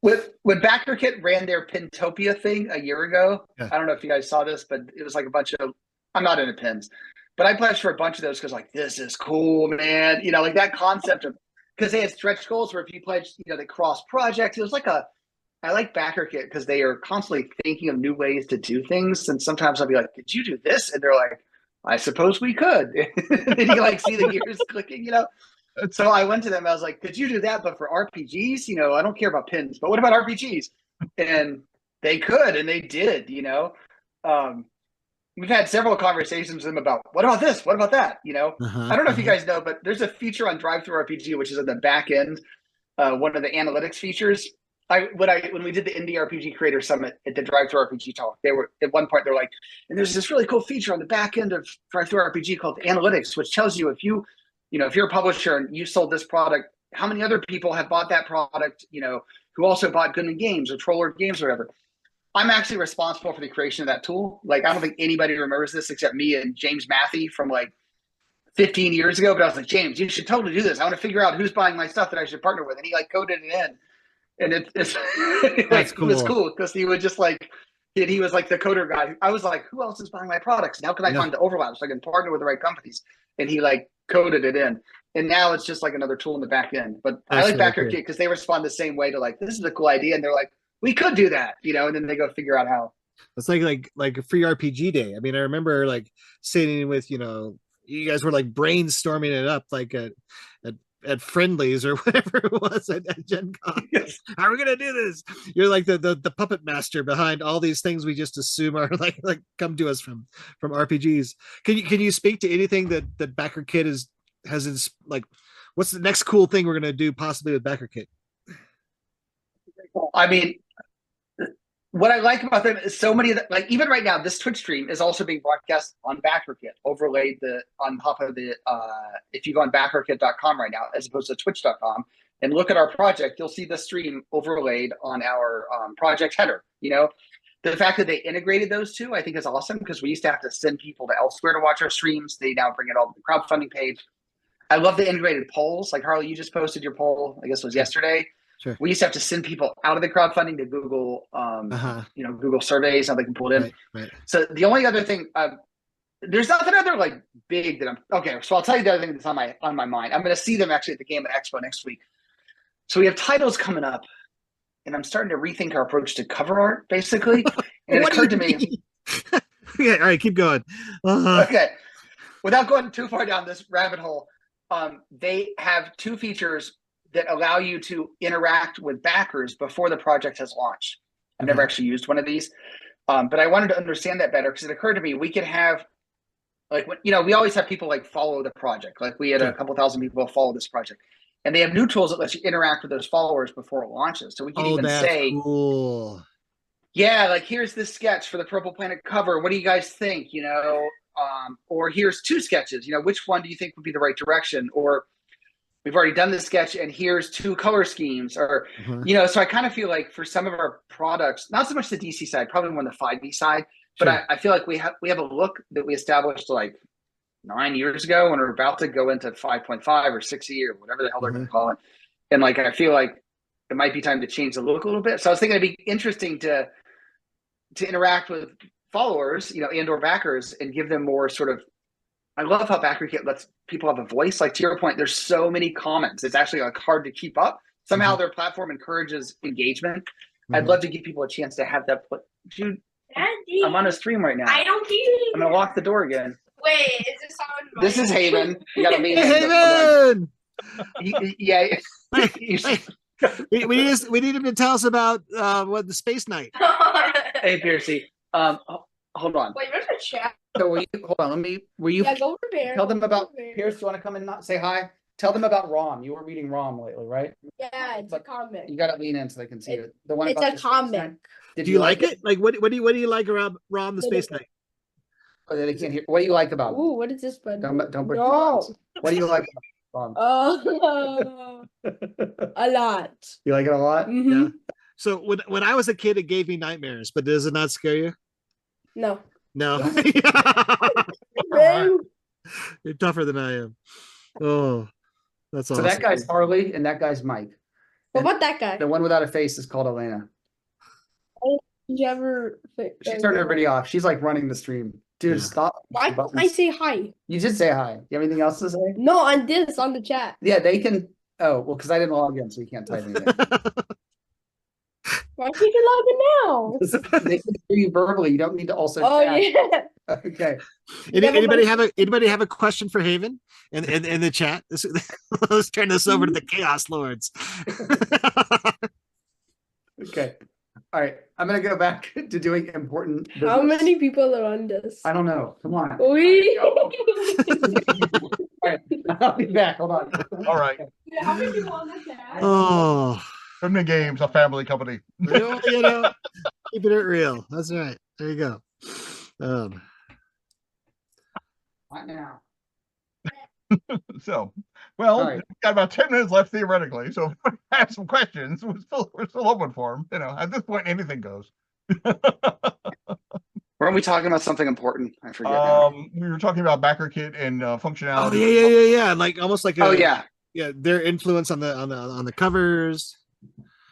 When BackerKit ran their Pintopia thing a year ago, I don't know if you guys saw this, but it was like a bunch of, I'm not into pins, but I pledged for a bunch of those because like, this is cool, man. Like that concept of, because they had stretch goals where if you pledged, they cross projects. It was like I like BackerKit because they are constantly thinking of new ways to do things. And sometimes I'll be like, did you do this? And they're like, I suppose we could. And you like see the gears clicking, So I went to them. I was like, could you do that? But for RPGs, I don't care about pins, but what about RPGs? And they could, and they did, we've had several conversations with them about, what about this? What about that? I don't know if you guys know, but there's a feature on Drive-Thru-RPG, which is at the back end, one of the analytics features. When we did the Indie RPG Creator Summit at the Drive-Thru-RPG talk, they were at one point they're like, and there's this really cool feature on the back end of Drive-Thru-RPG called Analytics, which tells you if you're a publisher and you sold this product, how many other people have bought that product, who also bought Goodman Games or Troller Games or whatever. I'm actually responsible for the creation of that tool. Like, I don't think anybody remembers this except me and James Matthew from like 15 years ago, but I was like, James, you should totally do this. I want to figure out who's buying my stuff that I should partner with. And he like coded it in. And it's like, cool. It was cool because he would just like, he was like the coder guy. I was like, who else is buying my products? And how can I find the overlap so I can partner with the right companies? And he like coded it in. And now it's just like another tool in the back end. But I like BackerKit because they respond the same way to like, this is a cool idea. And they're like, we could do that, you know, and then they go figure out how. It's like a free RPG day. I mean, I remember like sitting with, you know, you guys were like brainstorming it up like at Friendlies or whatever it was at Gen Con. Yes. How are we gonna do this? You're like the puppet master behind all these things we just assume are like come to us from RPGs. Can you speak to anything that BackerKit has like, what's the next cool thing we're gonna do possibly with BackerKit? I mean, what I like about them is so many of the, like even right now, this Twitch stream is also being broadcast on BackerKit, overlaid on top of the if you go on backerkit.com right now, as opposed to twitch.com and look at our project, you'll see the stream overlaid on our project header. You know, the fact that they integrated those two, I think is awesome because we used to have to send people to elsewhere to watch our streams. They now bring it all to the crowdfunding page. I love the integrated polls. Like Harley, you just posted your poll, I guess it was yesterday. Sure. We used to have to send people out of the crowdfunding to Google, you know, Google surveys, how they can pull it in. Right. So the only other thing, there's nothing other like big that okay. So I'll tell you the other thing that's on my mind. I'm going to see them actually at the Game Expo next week. So we have titles coming up, and I'm starting to rethink our approach to cover art, basically. And it occurred to me. Okay, all right, keep going. Okay, without going too far down this rabbit hole, they have two features that allow you to interact with backers before the project has launched. I've never actually used one of these, but I wanted to understand that better because it occurred to me we could have, like, you know, we always have people like follow the project. Like we had a couple thousand people follow this project, and they have new tools that let you interact with those followers before it launches. So we can even say, cool. Yeah, like here's this sketch for the Purple Planet cover. What do you guys think? You know, or here's two sketches. You know, which one do you think would be the right direction? Or we've already done this sketch and here's two color schemes, or, you know, so I kind of feel like for some of our products, not so much the DC side, probably more on the 5D side, but I feel like we have a look that we established like 9 years ago when we're about to go into 5.5 or 6E or whatever the hell they're going to call it. And like, I feel like it might be time to change the look a little bit. So I was thinking it'd be interesting to interact with followers, you know, and or backers and give them more sort of, I love how BackerKit lets people have a voice. Like to your point, there's so many comments. It's actually like hard to keep up. Somehow their platform encourages engagement. I'd love to give people a chance to have that. Dude, Daddy, I'm on a stream right now. I don't hear you. I'm gonna lock the door again. Wait, is this on? This is Haven. You gotta meet Haven! Yeah. we need him to tell us about what the space night. Hey, Piercy. Hold on. Wait, where's the chat? So hold on. Were you? Yeah, go over there. Tell them about. Over there. Pierce, do you want to come and not say hi? Tell them about ROM. You were reading ROM lately, right? Yeah, it's a comic. You gotta lean in so they can see it. The one. It's about a the comic. Did Do you like it? Like what do you like around Rom the space night? Oh, they can't hear. What do you like about it? Ooh, what is this button? Don't put. No. What do you like about ROM? Oh, a lot. You like it a lot? Yeah. So when I was a kid, it gave me nightmares, but does it not scare you? No. No. Very- You're tougher than I am. Oh, that's awesome. So that guy's Harley and that guy's Mike. What about that guy? The one without a face is called Elena. Did you ever? She turned her video off. She's like running the stream. Dude, stop. Why can't I say hi? You just say hi. You have anything else to say? No, on this, on the chat. Yeah, they can. Oh, well, because I didn't log in, so you can't type anything. Why can't you log in now? They can hear you verbally. You don't need to also Oh chat. yeah. Okay. Anybody have a question for Haven in the chat? Let's turn this over to the Chaos Lords. Okay. All right. I'm gonna go back to doing important business. How many people are on this? I don't know. Come on. We. All right. I'll be back. Hold on. All right. How many people on the chat? Oh, Goodman Games, a family company. you know, keeping it real. That's right. There you go. Not now. So, well, All right. we've got about 10 minutes left theoretically. So if we have some questions, we're still open for them. You know, at this point, anything goes. We're Weren't we talking about something important? I forget now. We were talking about BackerKit and Oh functionality. yeah. Like almost like Oh yeah. their influence on the covers.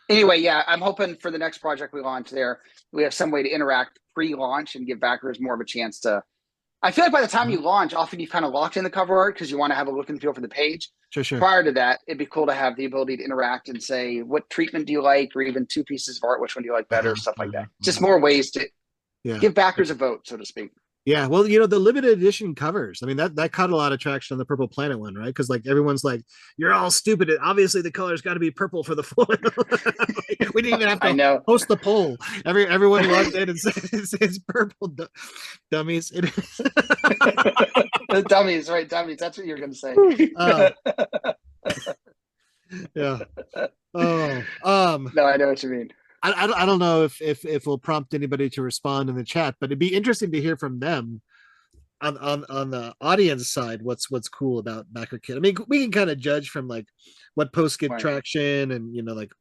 Anyway, yeah, I'm hoping for the next project we launch there, we have some way to interact pre-launch and give backers more of a chance to. I feel like by the time you launch, often you've kind of locked in the cover art because you want to have a look and feel for the page. Sure. Prior to that, it'd be cool to have the ability to interact and say, what treatment do you like, or even two pieces of art, which one do you like better, stuff like that. Just more ways to give backers a vote, so to speak. Yeah, well, the limited edition covers. I mean, that caught a lot of traction on the Purple Planet one, right? Because like everyone's like, "You're all stupid. Obviously, the color's got to be purple for the foil." Like, we didn't even have to host the poll. Everyone logged in and says purple, dummies. The dummies, right? Dummies. That's what you're going to say. Yeah. No, I know what you mean. I don't know if we'll prompt anybody to respond in the chat, but it'd be interesting to hear from them on the audience side what's cool about BackerKit. I mean, we can kind of judge from like what posts get traction and like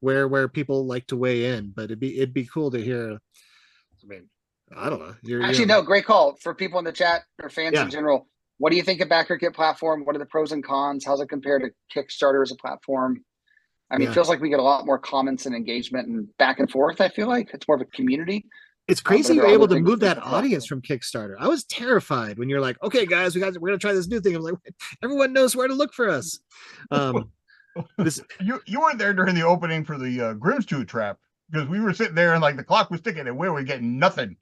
where people like to weigh in, but it'd be cool to hear. I mean, I don't know. No, great call for people in the chat or fans in general. What do you think of BackerKit platform? What are the pros and cons? How's it compare to Kickstarter as a platform? I mean, it feels like we get a lot more comments and engagement and back and forth. I feel like it's more of a community. It's crazy you're able to move that audience from Kickstarter. I was terrified when you're like, "Okay, guys, we're gonna try this new thing." I'm like, everyone knows where to look for us. You weren't there during the opening for the Grimstooth trap because we were sitting there and like the clock was ticking and we were getting nothing.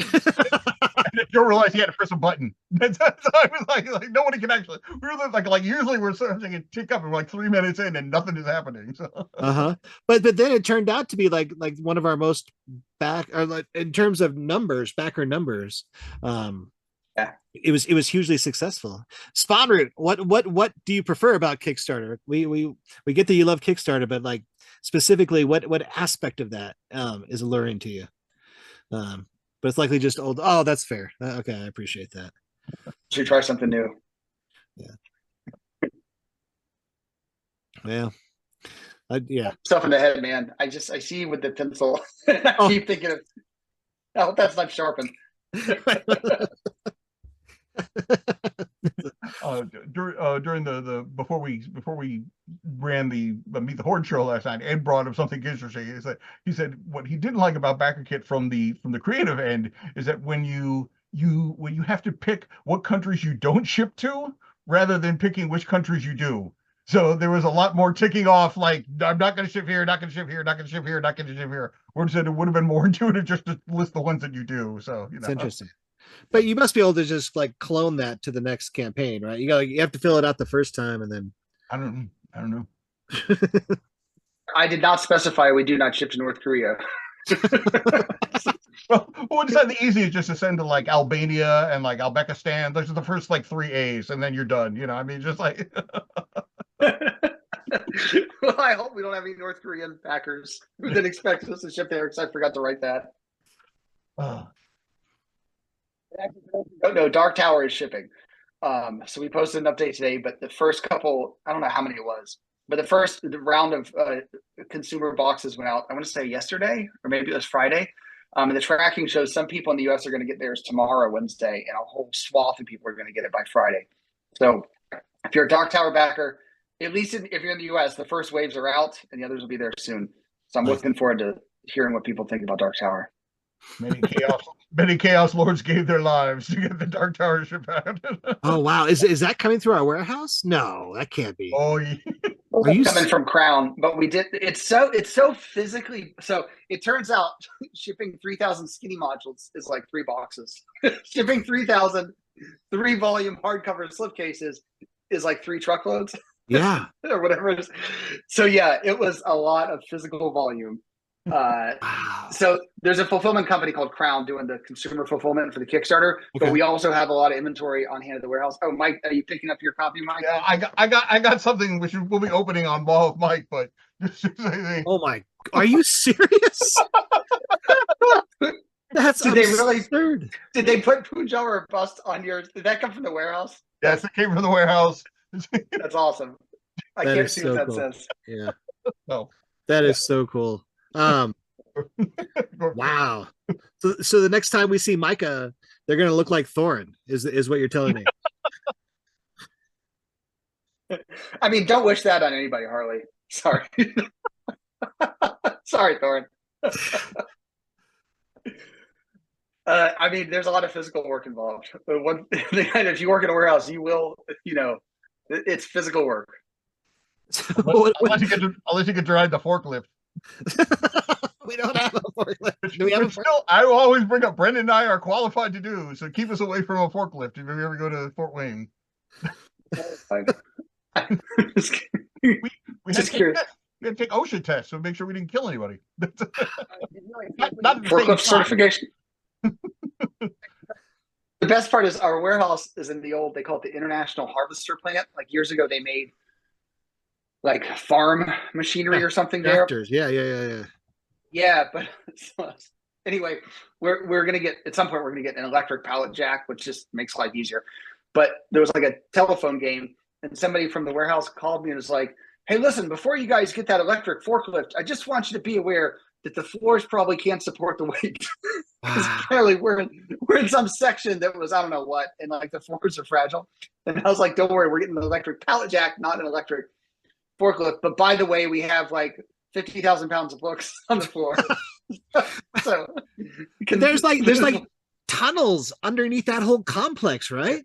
And Joe realized he had to press a button. So I was like nobody can actually. We were like usually we're starting to tick up and we're like 3 minutes in and nothing is happening. So. But then it turned out to be like one of our most in terms of numbers, backer numbers. It was hugely successful. Spawnroot, what do you prefer about Kickstarter? We get that you love Kickstarter, but like specifically, what aspect of that is alluring to you? But it's likely just old. Oh, that's fair. Okay, I appreciate that. Should try something new. Yeah. Stuff in the head, man. I see you with the pencil. I keep thinking of. I hope that's not sharpened. During the before we ran the Meet the Horde show last night, Ed brought up something interesting. He said what he didn't like about BackerKit from the creative end is that when you have to pick what countries you don't ship to rather than picking which countries you do. So there was a lot more ticking off, like I'm not going to ship here, not going to ship here, not going to ship here, not going to ship here. Or said it would have been more intuitive just to list the ones that you do. So it's interesting. But you must be able to just like clone that to the next campaign, right? You have to fill it out the first time and then. I don't know. I did not specify we do not ship to North Korea. Well, we decided the easiest just to send to like Albania and like Uzbekistan. Those are the first like 3 A's, and then you're done. I mean, just like. Well, I hope we don't have any North Korean backers who didn't expect us to ship there because I forgot to write that. No, Dark Tower is shipping. So we posted an update today, but the first couple, I don't know how many it was, but the round of consumer boxes went out, I want to say yesterday, or maybe it was Friday. And the tracking shows some people in the US are going to get theirs tomorrow, Wednesday, and a whole swath of people are going to get it by Friday. So if you're a Dark Tower backer, at least if you're in the US, the first waves are out and the others will be there soon. So I'm looking forward to hearing what people think about Dark Tower. Many chaos lords gave their lives to get the Dark Tower ship out. Oh wow, is that coming through our warehouse? No, that can't be. Oh, yeah. Are you coming from Crown? But we did. It's so physically. So it turns out shipping 3,000 skinny modules is like 3 boxes. Shipping 3,000 3-volume hardcover slipcases is like 3 truckloads. Yeah, or whatever it is. So yeah, it was a lot of physical volume. Wow. So there's a fulfillment company called Crown doing the consumer fulfillment for the Kickstarter, but we also have a lot of inventory on hand at the warehouse. Oh, Mike, are you picking up your copy, Mike? Yeah, I got something which we'll be opening on Ball with Mike, but oh my, are you serious? That's absurd. Did they put Punjab or bust on yours? Did that come from the warehouse? Yes, it came from the warehouse. That's awesome. I can't see what that says. Yeah. No. That is so cool. Wow. So the next time we see Micah, they're gonna look like Thorin, is what you're telling me. I mean, don't wish that on anybody, Harley. Sorry. Sorry, Thorin. I mean, there's a lot of physical work involved. But if you work in a warehouse, you will, it's physical work. Unless you get to ride the forklift. We don't have a forklift. Do we Which have a still, I will always bring up. Brendan and I are qualified to do. So keep us away from a forklift if you ever go to Fort Wayne. Just We had Just to curious. we had to take OSHA tests to make sure we didn't kill anybody. Not at the same Forklift time. certification. The best part is our warehouse is in the old, they call it the International Harvester plant. Like years ago, they made like farm machinery or something there. tractors? Yeah. Yeah, but anyway, we're gonna get at some point we're gonna get an electric pallet jack, which just makes life easier. But there was like a telephone game, and somebody from the warehouse called me and was like, "Hey, listen, before you guys get that electric forklift, I just want you to be aware that the floors probably can't support the weight." Because apparently we're in some section that was I don't know what, and like the floors are fragile. And I was like, "Don't worry, we're getting an electric pallet jack, not an electric forklift." But by the way, we have like 50,000 pounds of books on the floor. So There's like tunnels underneath that whole complex, right?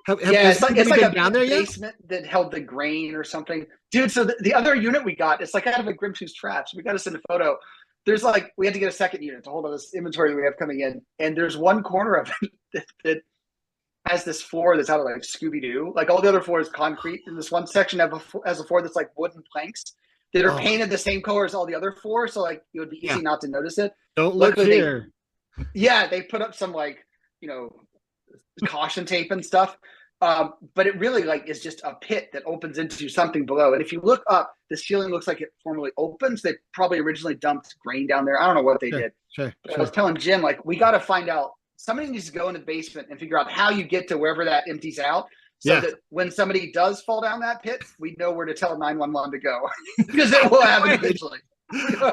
Yeah, it's like been a down there yet? basement that held the grain or something, dude. So the other unit we got, it's like out of a Grimtooth Traps. We got to send a photo. There's like we had to get a second unit to hold all this inventory that we have coming in, and there's one corner of it that has this floor that's out of like Scooby Doo. Like all the other floor is concrete, and this one section has a floor that's like wooden planks that are painted the same color as all the other floors. So like it would be easy not to notice it. Don't look Luckily, here. They put up some like caution tape and stuff. But it really like is just a pit that opens into something below. And if you look up, the ceiling looks like it formerly opens. They probably originally dumped grain down there. I don't know what they did. Sure. I was telling Jim, like, we got to find out. Somebody needs to go into the basement and figure out how you get to wherever that empties out. So that when somebody does fall down that pit, we know where to tell 911 to go. Because it will happen eventually.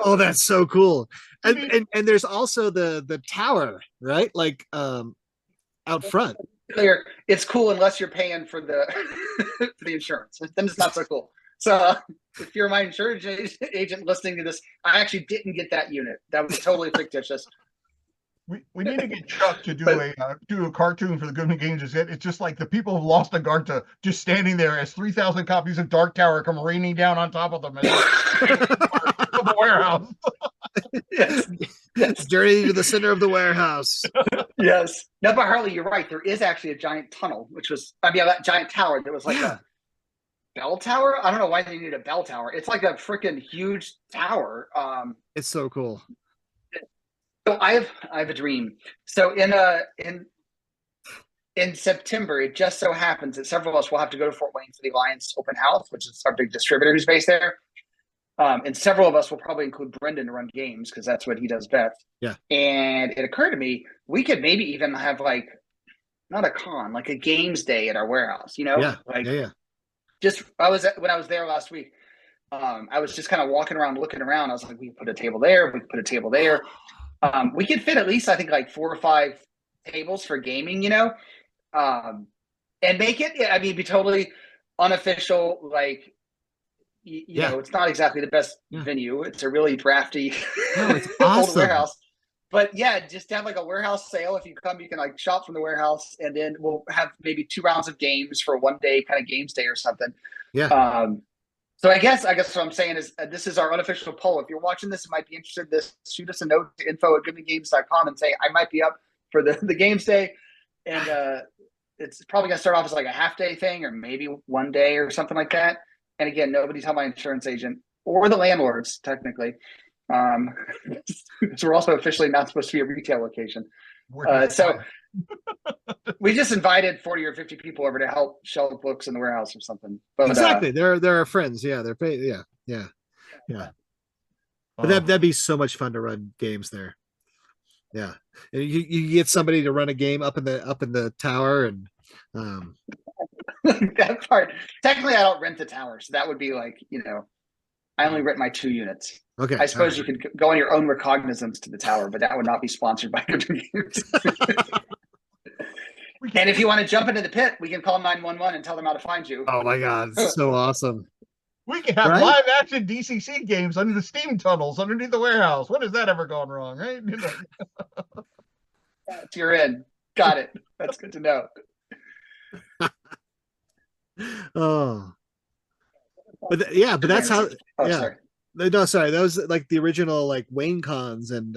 Oh, that's so cool. And there's also the tower, right? Like out front. Clear, it's cool unless you're paying for the for the insurance. Then it's not so cool. So if you're my insurance agent listening to this, I actually didn't get that unit. That was totally fictitious. We need to get Chuck to do a cartoon for the Goodman Games. It's just like the people of Lost Agartha just standing there as 3,000 copies of Dark Tower come raining down on top of them in the warehouse. Yes. Journey to the center of the warehouse. Yes. No, but Harley, you're right. There is actually a giant tunnel, that giant tower that was like a bell tower. I don't know why they need a bell tower. It's like a freaking huge tower. It's so cool. So I have a dream. So in September, it just so happens that several of us will have to go to Fort Wayne for the Alliance Open House, which is our big distributor who's based there. And several of us will probably include Brendan to run games because that's what he does best. Yeah. And it occurred to me, we could maybe even have like, not a con, like a games day at our warehouse, Yeah. Just when I was there last week, I was just kind of walking around, looking around. I was like, we could put a table there. We could put a table there. We could fit at least, I think, like 4 or 5 tables for gaming, and make it, be totally unofficial, like, it's not exactly the best venue. It's a really drafty it's awesome. old warehouse. But just have like a warehouse sale. If you come, you can like shop from the warehouse, and then we'll have maybe 2 rounds of games for one day, kind of games day or something. Yeah. So I guess what I'm saying is this is our unofficial poll. If you're watching this and might be interested in this, shoot us a note to info@goodmangames.com and say, I might be up for the games day. And it's probably going to start off as like a half-day thing or maybe one day or something like that. And again, nobody tell my insurance agent or the landlords, technically. So we're also officially not supposed to be a retail location. So we just invited 40 or 50 people over to help shelve books in the warehouse or something. But, exactly. They're our friends. Yeah. They're paid. Yeah. But that'd be so much fun to run games there. Yeah. You get somebody to run a game up in the tower and that part. Technically, I don't rent the tower, so that would be like, I only rent my 2 units. Okay. I suppose you could go on your own recognizance to the tower, but that would not be sponsored by Goodman Games. And if you want to jump into the pit, we can call 911 and tell them how to find you. Oh my God, it's so awesome. We can have Right? live action DCC games under the steam tunnels underneath the warehouse. When has that ever gone wrong, right? You know. You're in. Got it. That's good to know. Oh, but yeah, but that's how. Oh, yeah. sorry. No, sorry, that was like the original like Wayne cons, and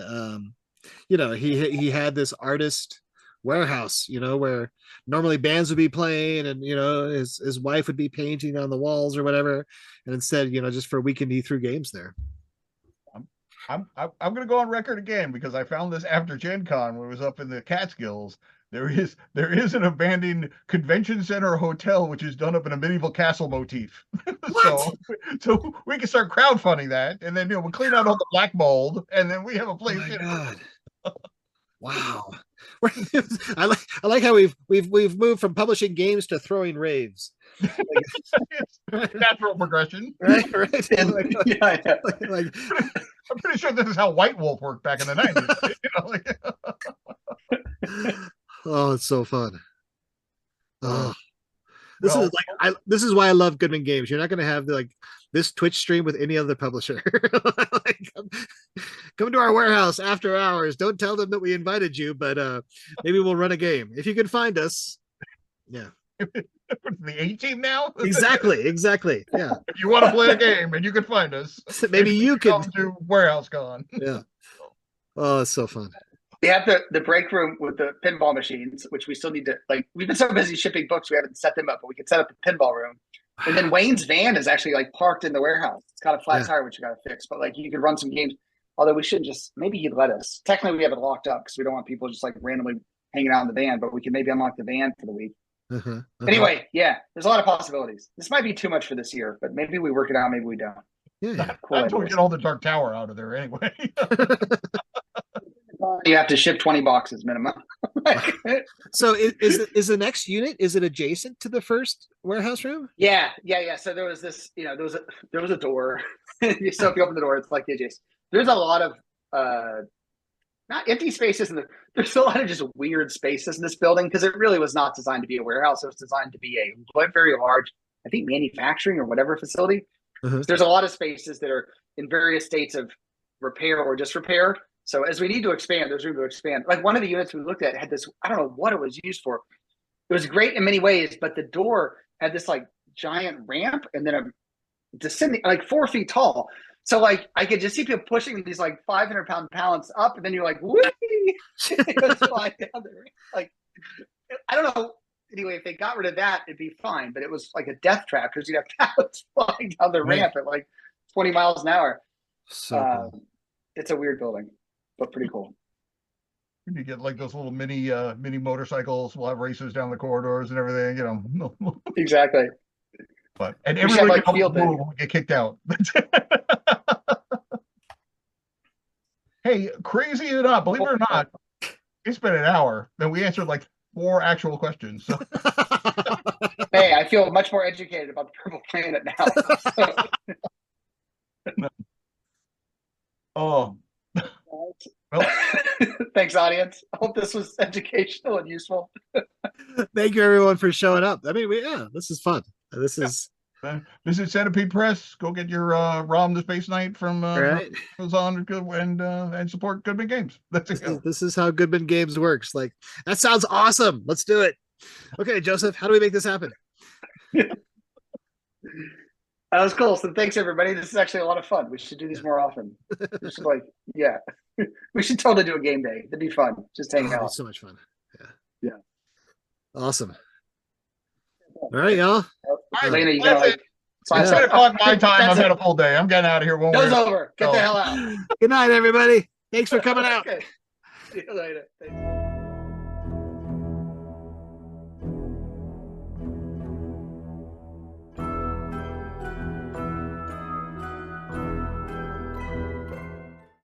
you know, he had this artist warehouse, you know, where normally bands would be playing, and you know, his wife would be painting on the walls or whatever, and instead, you know, just for a weekend he threw games there. I'm gonna go on record again because I found this after Gen Con when it was up in the Catskills. There is an abandoned convention center hotel which is done up in a medieval castle motif. so we can start crowdfunding that, and then we'll clean out all the black mold, and then we have a place. Oh my God. Wow. I like how we've moved from publishing games to throwing raves. It's natural progression. Right. Yeah. I'm pretty sure this is how White Wolf worked back in the 90s. Oh, it's so fun. Oh, Well, this is why I love Goodman Games. You're not going to have like this Twitch stream with any other publisher. Like, come to our warehouse after hours. Don't tell them that we invited you, but maybe we'll run a game if you can find us. Yeah. The A team now. Exactly. Yeah. If you want to play a game and you can find us, Maybe you could come to Warehouse Con. Yeah. Oh, it's so fun. We have the break room with the pinball machines, which we still need to, like, we've been so busy shipping books, we haven't set them up, but we can set up the pinball room. And then Wayne's van is actually like parked in the warehouse. It's got a flat tire, which you got to fix, but like you could run some games. Although we shouldn't just, maybe he'd let us. Technically, we have it locked up because we don't want people just like randomly hanging out in the van, but we can maybe unlock the van for the week. Anyway, yeah, there's a lot of possibilities. This might be too much for this year, but maybe we work it out, maybe we don't. Yeah. Cool. Until we get all the Dark Tower out of there anyway. You have to ship 20 boxes minimum. So is the next unit, is it adjacent to the first warehouse room? Yeah. So there was this, there was a door. So if you open the door, it's like adjacent. There's a lot of not empty spaces, and there's a lot of just weird spaces in this building because it really was not designed to be a warehouse. It was designed to be a very large, I think, manufacturing or whatever facility. There's a lot of spaces that are in various states of repair or disrepair. So as we need to expand, there's room to expand. Like one of the units we looked at had this, I don't know what it was used for. It was great in many ways, but the door had this like giant ramp and then a descending, like 4 feet tall. So like I could just see people pushing these like 500-pound pallets up, and then you're like, whee! It goes flying down the ramp. Like, I don't know. Anyway, if they got rid of that, it'd be fine. But it was like a death trap because you'd have pallets flying down the ramp at like 20 miles an hour. So cool. It's a weird building, but pretty cool. You get like those little mini motorcycles. We'll have races down the corridors and everything. Exactly. But and We should everybody have, like, field day. will get kicked out. Hey, crazy or not, believe it or not, it's been an hour, and we answered like 4 actual questions. So. Hey, I feel much more educated about the Purple Planet now. Oh. Well, thanks, audience. I hope this was educational and useful. Thank you, everyone, for showing up. I mean, this is fun. This is visit Centipede Press. Go get your ROM the Space Knight from Amazon and support Goodman Games. This is how Goodman Games works. Like, that sounds awesome. Let's do it. Okay, Joseph, how do we make this happen? That was cool. So thanks, everybody. This is actually a lot of fun. We should do these more often. Just like, we should totally do a game day. It'd be fun. Just hang out. So much fun. Yeah. Awesome. All right, y'all. Lena, you gotta like. 10 o'clock my time. I've had a full day. I'm getting out of here. Show's over. Get the hell out. Good night, everybody. Thanks for coming out. Okay. See you later. Thanks.